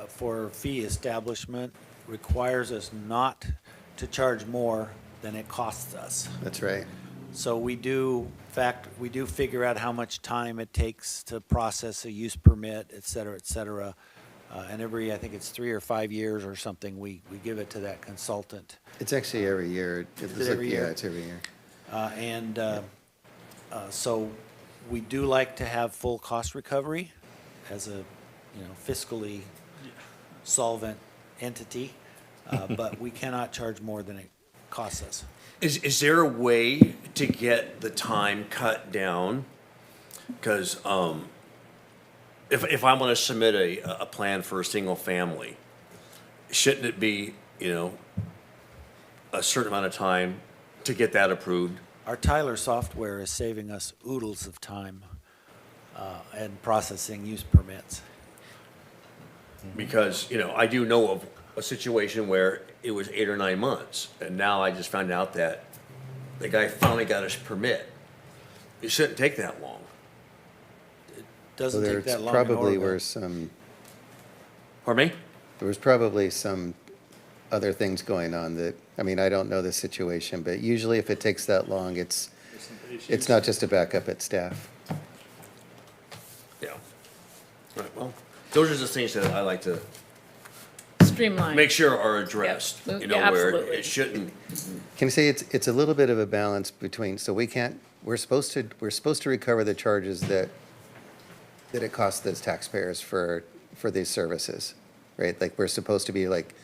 for fee establishment requires us not to charge more than it costs us. That's right. So we do figure out how much time it takes to process a use permit, et cetera, et cetera. And I think it's 3 or 5 years or something, we give it to that consultant. It's actually every year. Is it every year? Yeah, it's every year. So we do like to have full cost recovery as a, fiscally solvent entity, but we cannot charge more than it costs us. Is there a way to get the time cut down? Because if I'm going to submit a plan for a single family, shouldn't it be, a certain amount of time to get that approved? Our Tyler software is saving us oodles of time and processing use permits. Because, I do know of a situation where it was 8 or 9 months, and now I just found out that the guy finally got his permit. It shouldn't take that long. So Doesn't take there's that long in probably Oregon. Pardon me? there was probably some other things going on that, I mean, I don't know the situation, but usually if it takes that long, it's not just a backup at staff. Yeah. All right, well, those are the things that I like to Streamline. make sure are addressed, Yep. where Absolutely. it shouldn't. Can you say it's a little bit of a balance between, so we're supposed to recover the charges that it costs the taxpayers for these services, right? Like, we're supposed to be like,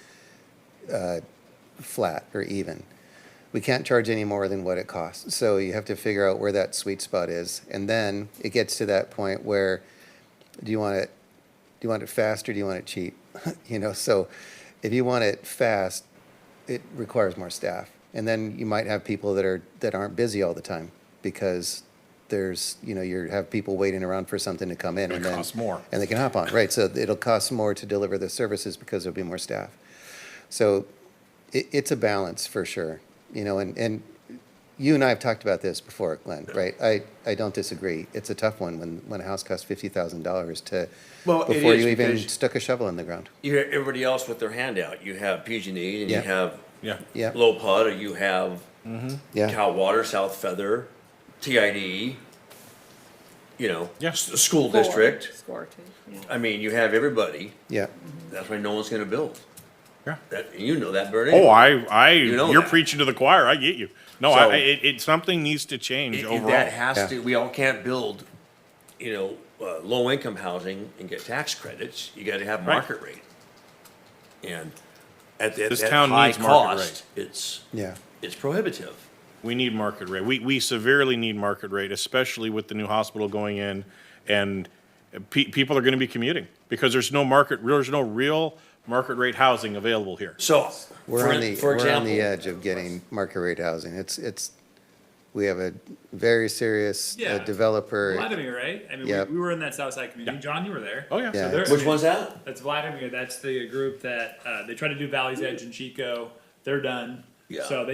flat or even. We can't charge any more than what it costs. So you have to figure out where that sweet spot is. And then it gets to that point where, do you want it fast or do you want it cheap? So if you want it fast, it requires more staff. And then you might have people that aren't busy all the time because there's, you have people waiting around for something to come in and then. costs more. And they can hop on, right? So it'll cost more to deliver the services because there'll be more staff. So it's a balance for sure, and you and I have talked about this before, Glenn, right? I don't disagree. It's a tough one when a house costs $50,000 Well, it before is you even because- stuck a shovel in the ground. You have everybody else with their hand out. You have PG&E and you Yeah. have Yeah. Yeah, Low Pud, or you have yeah. Cal Water, South Feather, TID. you know, Yes. school district. Score too, yeah. I mean, you have everybody. Yeah. That's why no one's gonna build. Yeah. That, you know that, Bernie. Oh, know you're that. preaching to the choir. I get you. No, So- something needs to change That overall. has Yeah. to, we all can't build, you know, low-income housing and get tax credits. You gotta have Right. market rate. And at that, This that town high needs market cost, it's Yeah. prohibitive. We need market rate. We severely need market rate, especially with the new hospital going in. And people are gonna be commuting because there's no real market rate housing available here. So, We're on the, for we're on the example, edge of getting market rate housing. We have a very serious Yeah. developer. Vladimir, right? I mean, Yep. we were in that Southside community. John, you were there. Oh, yeah. Yeah. they're- which one's that? That's Vladimir. That's the group that they try to do Valley's Edge and Chico. They're done. Yeah. So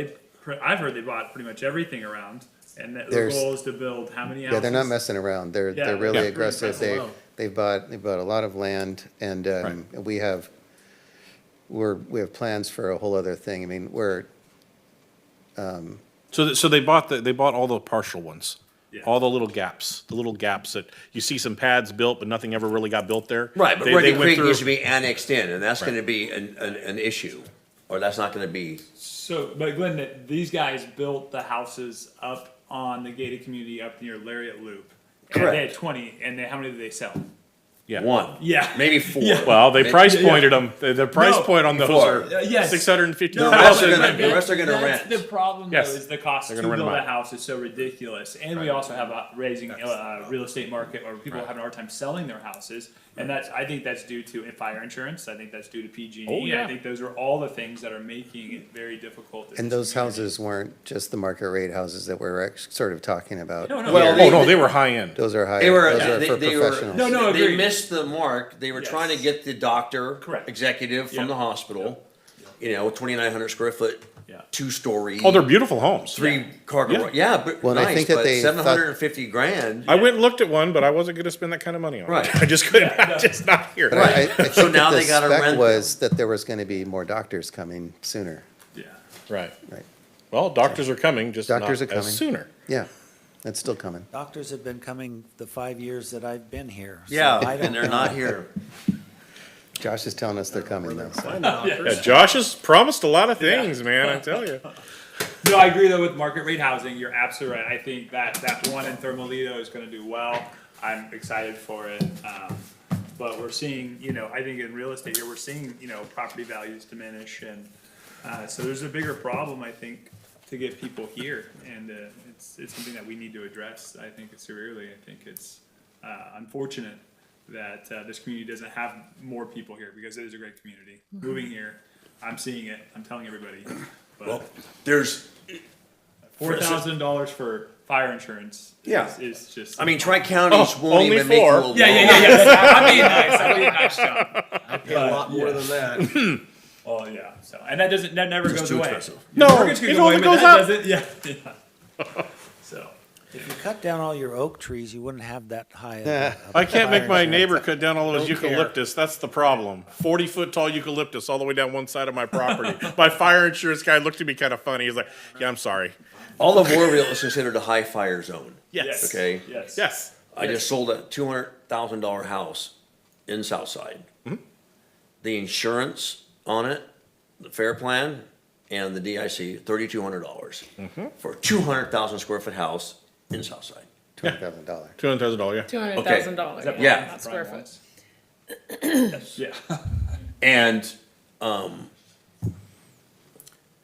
I've heard they bought pretty much everything around, and that their There's- goal is to build how many houses? Yeah, they're not messing around. They're Yeah, really they're pretty aggressive. aggressive. They've bought a lot of land, and we have plans for a whole other thing. I mean, So they bought all the partial ones, Yeah. all the little gaps that you see some pads built, but nothing ever really got built there. Right, but They Runyon went Creek through- needs to be annexed in, and that's Right. gonna be an issue, or that's not gonna be, So, but Glenn, these guys built the houses up on the gated community up near Lariat Loop. And they had Correct. 20, and how many did they sell? Yeah. one. Yeah. Maybe four. Yeah. Well, they Maybe- price Yeah. pointed them, the price No, point on those before. are Yes. 650 The rest are thousand. gonna- the rest are gonna That's rent. the problem, Yes. though, is the cost They're to gonna rent build them a out. house is so ridiculous. And we also have a raising real estate market where people are having a hard time selling their houses. And I think that's due to fire insurance. I think that's due to PG&E. Oh, yeah. I think those are all the things that are making it very difficult. in and this those community. houses weren't just the market rate houses that we're sort of talking about. No, no. Well, Oh, no, they were high end. Those are high, They were, those are for they were, professionals. No, no, they agreed. missed the mark. They were Yes. trying to get the doctor, Correct. executive from Yep. the hospital, you know, 2,900 square foot, Yeah. 2-story. Oh, they're beautiful homes. 3-car Yeah. garage. Yeah, but Well, and I nice, think that but they thought- 750 grand. I went and looked at one, but I wasn't gonna spend that kind of money on it. Right. I just couldn't, just not here. But I think So now that they the gotta spec rent them. was that there was gonna be more doctors coming sooner. Yeah. Right. Right. Well, doctors are coming, just not Doctors are as coming. sooner. Yeah, that's still coming. Doctors have been coming the 5 years that I've been here. so Yeah, I don't and they're know. not here. Josh is telling us they're coming though, so. Yeah, Josh has promised a lot of things, man, I tell you. No, I agree though with market rate housing. You're absolutely right. I think that one in Thermalito is going to do well. I'm excited for it. But we're seeing, I think in real estate here, we're seeing, property values diminish, and so there's a bigger problem, I think, to get people here, and it's something that we need to address. I think it's severely. I think it's unfortunate that this community doesn't have more people here because it is a great community. Moving here, I'm seeing it. I'm telling everybody. But Well, there's, $4,000 for fire insurance Yeah. is just. I mean, Tri-Counties Oh, won't only even make you four. a Yeah, yeah, yeah, yeah. I'm being nice. I'm being nice, John. I pay a lot more than that. Well, yeah. So, and that never Just goes too away. expensive. No, Your mortgage could it go away, only but goes that up. doesn't- Yeah. So. If you cut down all your oak trees, you wouldn't have that high. of I can't make fire my insurance. neighbor cut down all of his Don't care. eucalyptus, that's the problem. 40-foot tall eucalyptus all the way down one side of my property. My fire insurance guy looked at me kind of funny, he's like, yeah, I'm sorry. all of Warville is considered a high fire zone. Yes. Okay. Yes. Yes. I just sold a $200,000 house in Southside. The insurance on it, the fair plan, and the DIC, $3,200 for a 200,000 square foot house in Southside. $200,000. $200,000, yeah. $200,000. Yeah. Not square foot. Yeah. And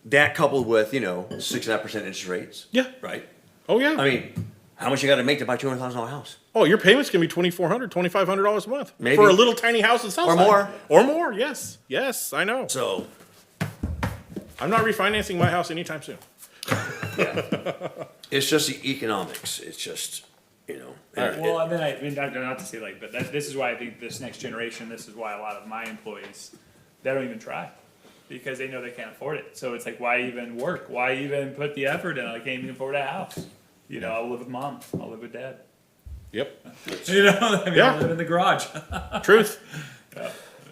that coupled with 6.5% interest rates. Yeah. Right. Oh, yeah. I mean, how much you got to make to buy $200,000 house? Oh, your payment's gonna be $2,400, $2,500 a month. Maybe. For a little tiny house in Southside. more. Or more, yes. Yes, I know. So I'm not refinancing my house anytime soon. it's just the economics. It's just and Well, and then I mean, not to say but this is why I think this next generation, this is why a lot of my employees, they don't even try. Because they know they can't afford it. So it's like, why even work? Why even put the effort in? I can't even afford a house. I'll live with mom. I'll live with dad. Yep, I'll live in the garage. truth.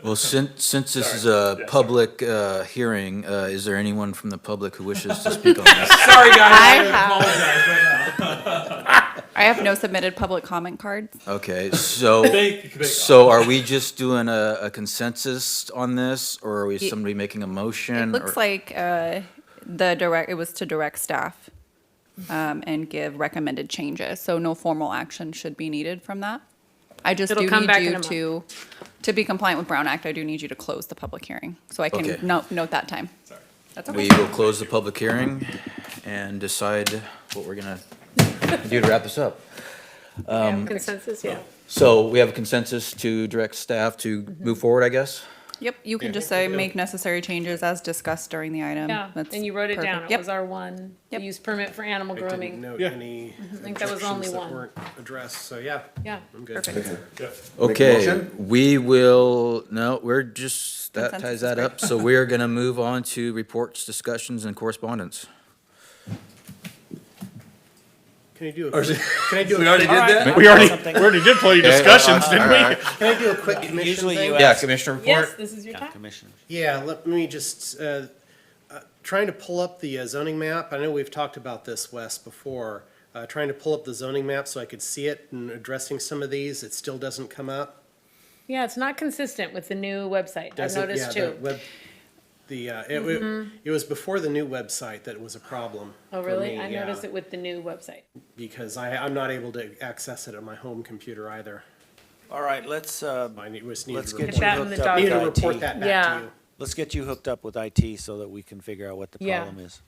Well, since this is Sorry. a Yeah, public hearing, is there anyone from the public who wishes to speak on this? Sorry, guys. I I apologize right now. I have no submitted public comment cards. Okay, so, Thank so are we just doing a consensus on this, or are we Ye- somebody making a motion? It looks or- like it was to direct staff and give recommended changes, so no formal action should be needed from that. I just It'll do come need back in you a month. to be compliant with Brown Act, I do need you to close the public hearing, so I Okay. can note that time. That's okay. We will close the public hearing and decide what we're gonna do to wrap this up. Consensus, yeah. So we have a consensus to direct staff to move forward, I guess? Yep, you can just say, make necessary changes as discussed during the item. Yeah, That's and you wrote it down. perfect. It Yep. was our one, the Yep. use permit for animal I didn't grooming. note Yeah. any I think that was only objections that one. weren't addressed, so yeah. Yeah, I'm good. perfect. Okay, motion? we will, no, we're just, that Consensus ties is that great. up. So we're gonna move on to reports, discussions, and correspondence. Can I do a, can I do We a, already did that? We already Something. did plenty of discussions, didn't we? can I do a quick commission Usually thing? you Yeah, ask Commissioner Yes, report? this is your time. commissioners. Yeah, let me just, trying to pull up the zoning map. I know we've talked about this, Wes, before. Trying to pull up the zoning map so I could see it and addressing some of these. It still doesn't come up. Yeah, it's not consistent with the new website. I've Does it? noticed Yeah, the too. web- it was before the new website that was a problem. Oh, for really? me, I yeah, noticed it with the new website. Because I'm not able to access it on my home computer either. All right, let's, I just need let's to get report, you that in the hooked up need to with report IT. that back Yeah. to you. Let's get you hooked up with IT so that we can figure out what the Yeah. problem is.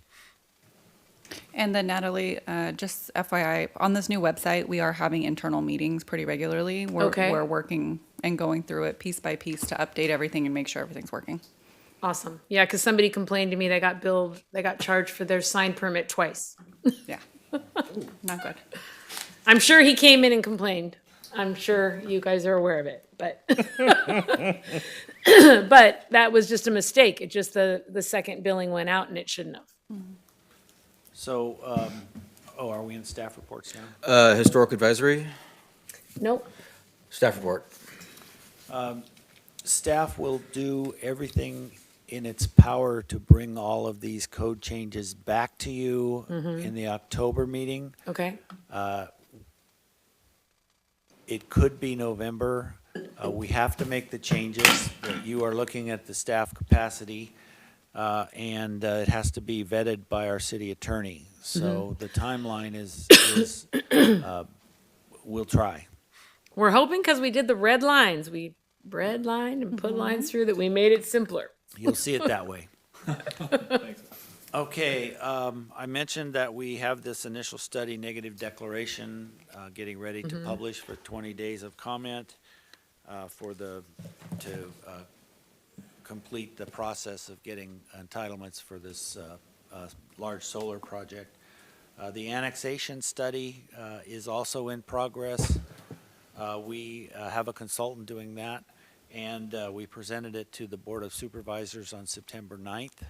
And then Natalie, just FYI, on this new website, we are having internal meetings pretty regularly. Okay. We're working and going through it piece by piece to update everything and make sure everything's working. Awesome. Yeah, because somebody complained to me they got charged for their sign permit twice. Yeah. Not good. I'm sure he came in and complained. I'm sure you guys are aware of it, but but that was just a mistake. It just the second billing went out and it shouldn't have. So, are we in staff reports now? Historic advisory, Nope. staff report. Staff will do everything in its power to bring all of these code changes back to you in the October meeting. Okay. It could be November. We have to make the changes. You are looking at the staff capacity, and it has to be vetted by our city attorney. So the timeline is we'll try. We're hoping because we did the red lines, we red lined and put lines through that we made it simpler. You'll see it that way. Okay, I mentioned that we have this initial study negative declaration, getting ready to publish for 20 days of comment, to complete the process of getting entitlements for this large solar project. The annexation study is also in progress. We have a consultant doing that, and we presented it to the Board of Supervisors on September 9th.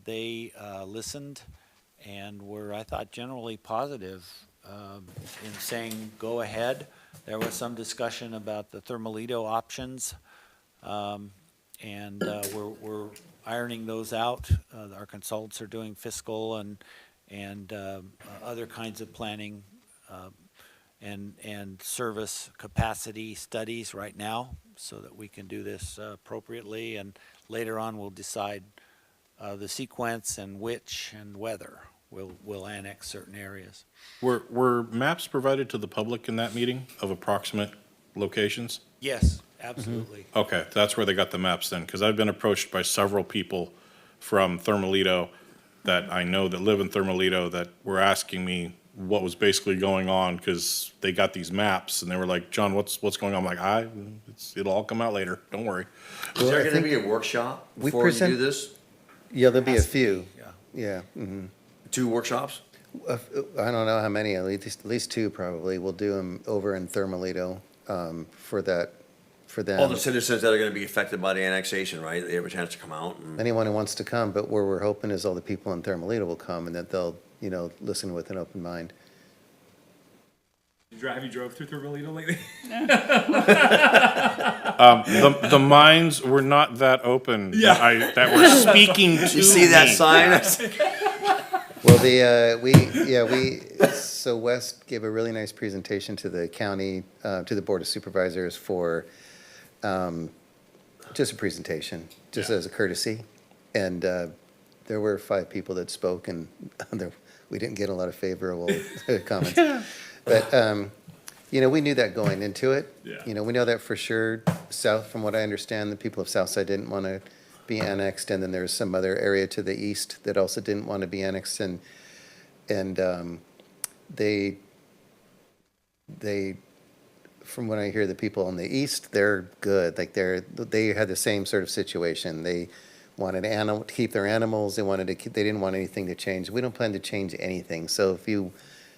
They listened and were, I thought, generally positive in saying, go ahead. There was some discussion about the Thermalito options, and we're ironing those out. Our consultants are doing fiscal and other kinds of planning and service capacity studies right now so that we can do this appropriately, and later on we'll decide the sequence and which and whether we'll annex certain areas. Were maps provided to the public in that meeting of approximate locations? Yes, absolutely. Okay, that's where they got the maps then, because I've been approached by several people from Thermalito that I know that live in Thermalito that were asking me what was basically going on, because they got these maps, and they were like, John, what's going on? I'm like, it'll all come out later, don't worry. Is there gonna be a workshop we before you present- do this? Yeah, there'll be a Has to be, few. yeah. Yeah. Mhm. 2 workshops? I don't know how many, at least 2 probably. We'll do them over in Thermalito for them. All the citizens that are gonna be affected by the annexation, right? They have a chance to come out and. Anyone who wants to come, but where we're hoping is all the people in Thermalito will come and that they'll, listen with an open mind. Have you drove through Thermalito lately? The minds were not that open that were speaking to You see that me. sign? Well, So West gave a really nice presentation to the county, to the Board of Supervisors for, just a presentation, just as a courtesy. And, there were 5 people that spoke and we didn't get a lot of favorable comments. But, we knew that going into it. Yeah. We know that for sure. South, from what I understand, the people of Southside didn't want to be annexed, and then there's some other area to the east that also didn't want to be annexed, and they, from what I hear, the people on the east, they're good, like they had the same sort of situation. They wanted to keep their animals, they didn't want anything to change. We don't plan to change anything, so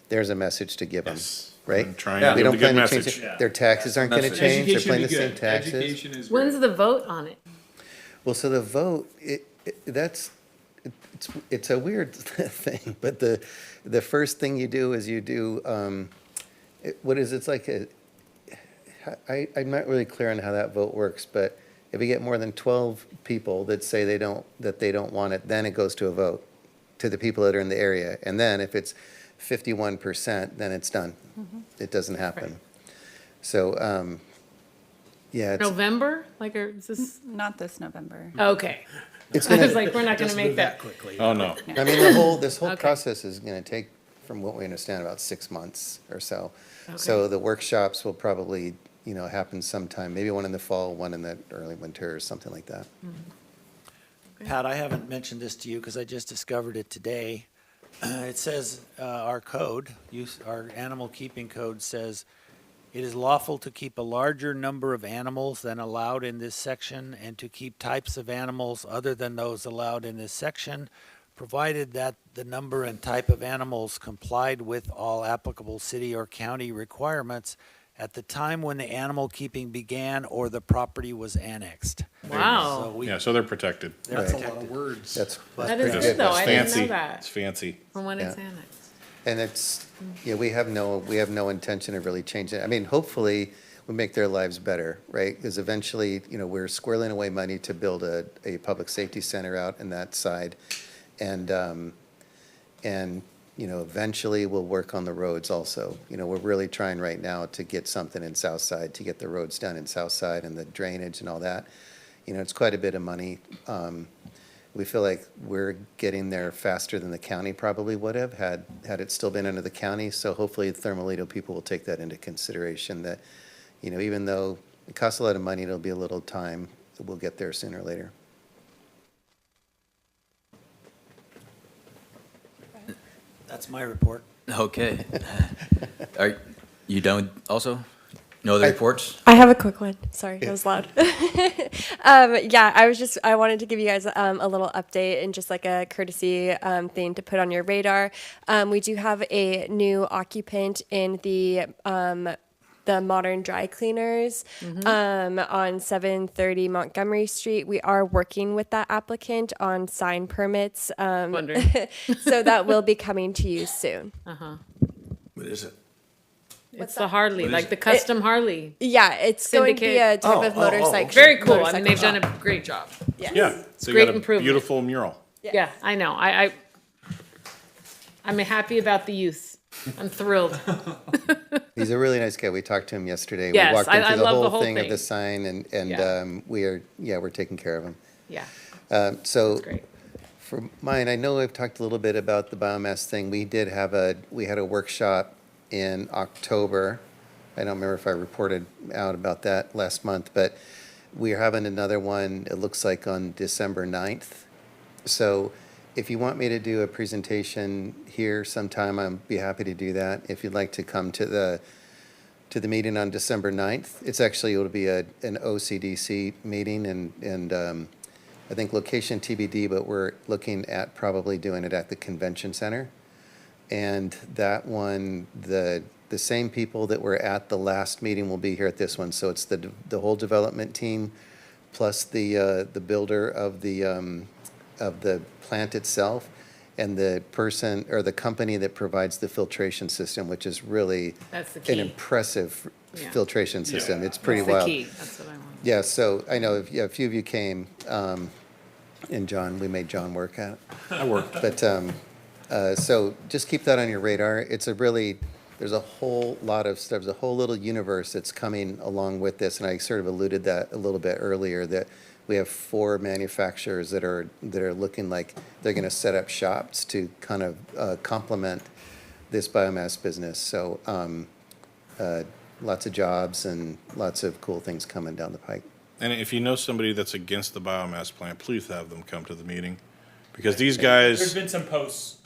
there's a message to give them, right? I'm trying to We give don't the good plan to change message. it. Their taxes aren't gonna change, they're paying the same taxes. Education is When's great. the vote on it? Well, so the vote, it's a weird thing, but the first thing you do is I'm not really clear on how that vote works, but if you get more than 12 people that say they don't want it, then it goes to a vote to the people that are in the area. And then if it's 51%, then it's done. It doesn't happen. So, yeah, November? Like, or is this? Not this November. Okay. it's I gonna, was like, we're not gonna Just make move that. quickly. Oh, no. I mean, this whole Okay. process is gonna take, from what we understand, about 6 months or so. So the workshops will probably, happen sometime, maybe one in the fall, one in the early winter or something like that. Pat, I haven't mentioned this to you because I just discovered it today. It says, our code, our animal keeping code says, it is lawful to keep a larger number of animals than allowed in this section and to keep types of animals other than those allowed in this section, provided that the number and type of animals complied with all applicable city or county requirements at the time when the animal keeping began or the property was annexed. So Wow. we, Yeah, so they're protected. they're Right. protected. Words. That is Just- good, though. it's I didn't fancy. know that. It's fancy. From when it's Yeah. annexed. And we have no intention of really changing it. I mean, hopefully, we make their lives better, right? Because eventually, we're squirreling away money to build a public safety center out in that side. And, eventually we'll work on the roads also. We're really trying right now to get something in Southside, to get the roads done in Southside and the drainage and all that. It's quite a bit of money. We feel like we're getting there faster than the county probably would have had it still been under the county. So hopefully Thermalito people will take that into consideration that, even though it costs a lot of money, it'll be a little time, we'll get there sooner or later. That's my report. Okay. Are you done also? No other reports? I have a quick one. Sorry, that was loud. Yeah, I wanted to give you guys a little update and just like a courtesy thing to put on your radar. We do have a new occupant in the Modern Dry Cleaners on 730 Montgomery Street. We are working with that applicant on sign permits. Wondering. So that will be coming to you soon. What is it? It's the Harley, like the custom Harley. Yeah, it's going to be a Syndicate. type Oh, of oh, oh, motorcycle. okay. Very cool. I mean, motorcycle they've done shop. a great job. Yes. Yeah. So you great got a improvement. beautiful mural. Yeah, I know. I'm happy about the youth. I'm thrilled. He's a really nice guy. We talked to him yesterday. Yes, We walked him I through the love the whole whole thing of thing. the sign and Yeah. we're taking care of him. Yeah, So that's great. for mine, I know I've talked a little bit about the biomass thing. We had a workshop in October. I don't remember if I reported out about that last month, but we're having another one, it looks like on December 9th. So if you want me to do a presentation here sometime, I'd be happy to do that. If you'd like to come to the meeting on December 9th, it'll be an OCDC meeting and I think location TBD, but we're looking at probably doing it at the convention center. And that one, the same people that were at the last meeting will be here at this one. So it's the whole development team, plus the builder of the plant itself, and the person or the company that provides the filtration system, which is really That's the an key. impressive Yeah. filtration system. It's pretty That's the wild. key. That's what I want. Yeah, so I know a few of you came, and John, we made John work at it. I worked. But So just keep that on your radar. It's a really, there's a whole lot of, there's a whole little universe that's coming along with this, and I sort of alluded that a little bit earlier, that we have 4 manufacturers that are looking like they're going to set up shops to kind of complement this biomass business. So lots of jobs and lots of cool things coming down the pike. And if you know somebody that's against the biomass plant, please have them come to the meeting. Because these guys. There's been some posts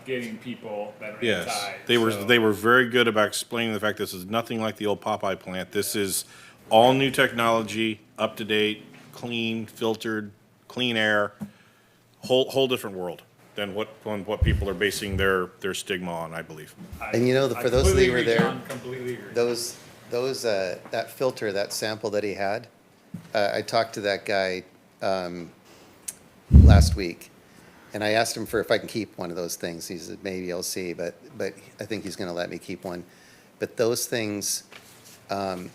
getting people that are Yes, anti. they were very good about explaining the fact this is nothing like the old Popeye plant. This is all new technology, up to date, clean, filtered, clean air, whole different world than what people are basing their stigma on, I believe. And you know, for those of you who were there, Completely agree. those that filter, that sample that he had, I talked to that guy last week, and I asked him for if I can keep one of those things. He said maybe I'll see, but I think he's going to let me keep one. But those things, I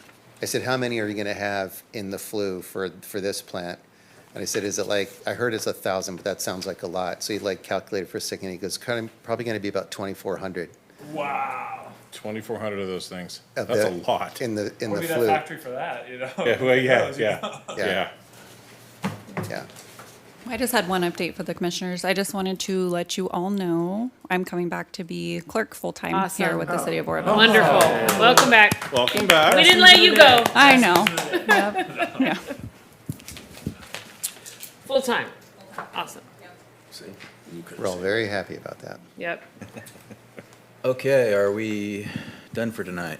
said, how many are you going to have in the flue for this plant? And I said, is it like, I heard it's 1,000, but that sounds like a lot. So he like calculated for a second. He goes, probably going to be about 2,400 Wow. 2,400 of those things. of That's a the- lot. in the We'll be that flue. factory for that, you know? Yeah, well, Who yeah, knows, you yeah, know? yeah. Yeah. I just had one update for the commissioners. I just wanted to let you all know I'm coming back to be clerk full-time here Awesome. with the city of Oroville. Wonderful. Welcome back. Welcome back. We didn't let you go. I know. Yep. Yeah. Full time. Awesome. See? You could've We're all said- very happy about that. Yep. Okay, are we done for tonight?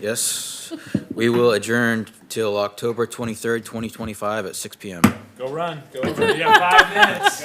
Yes? We will adjourn till October 23rd, 2025 at 6 PM. Go run. Go run. You have 5 minutes.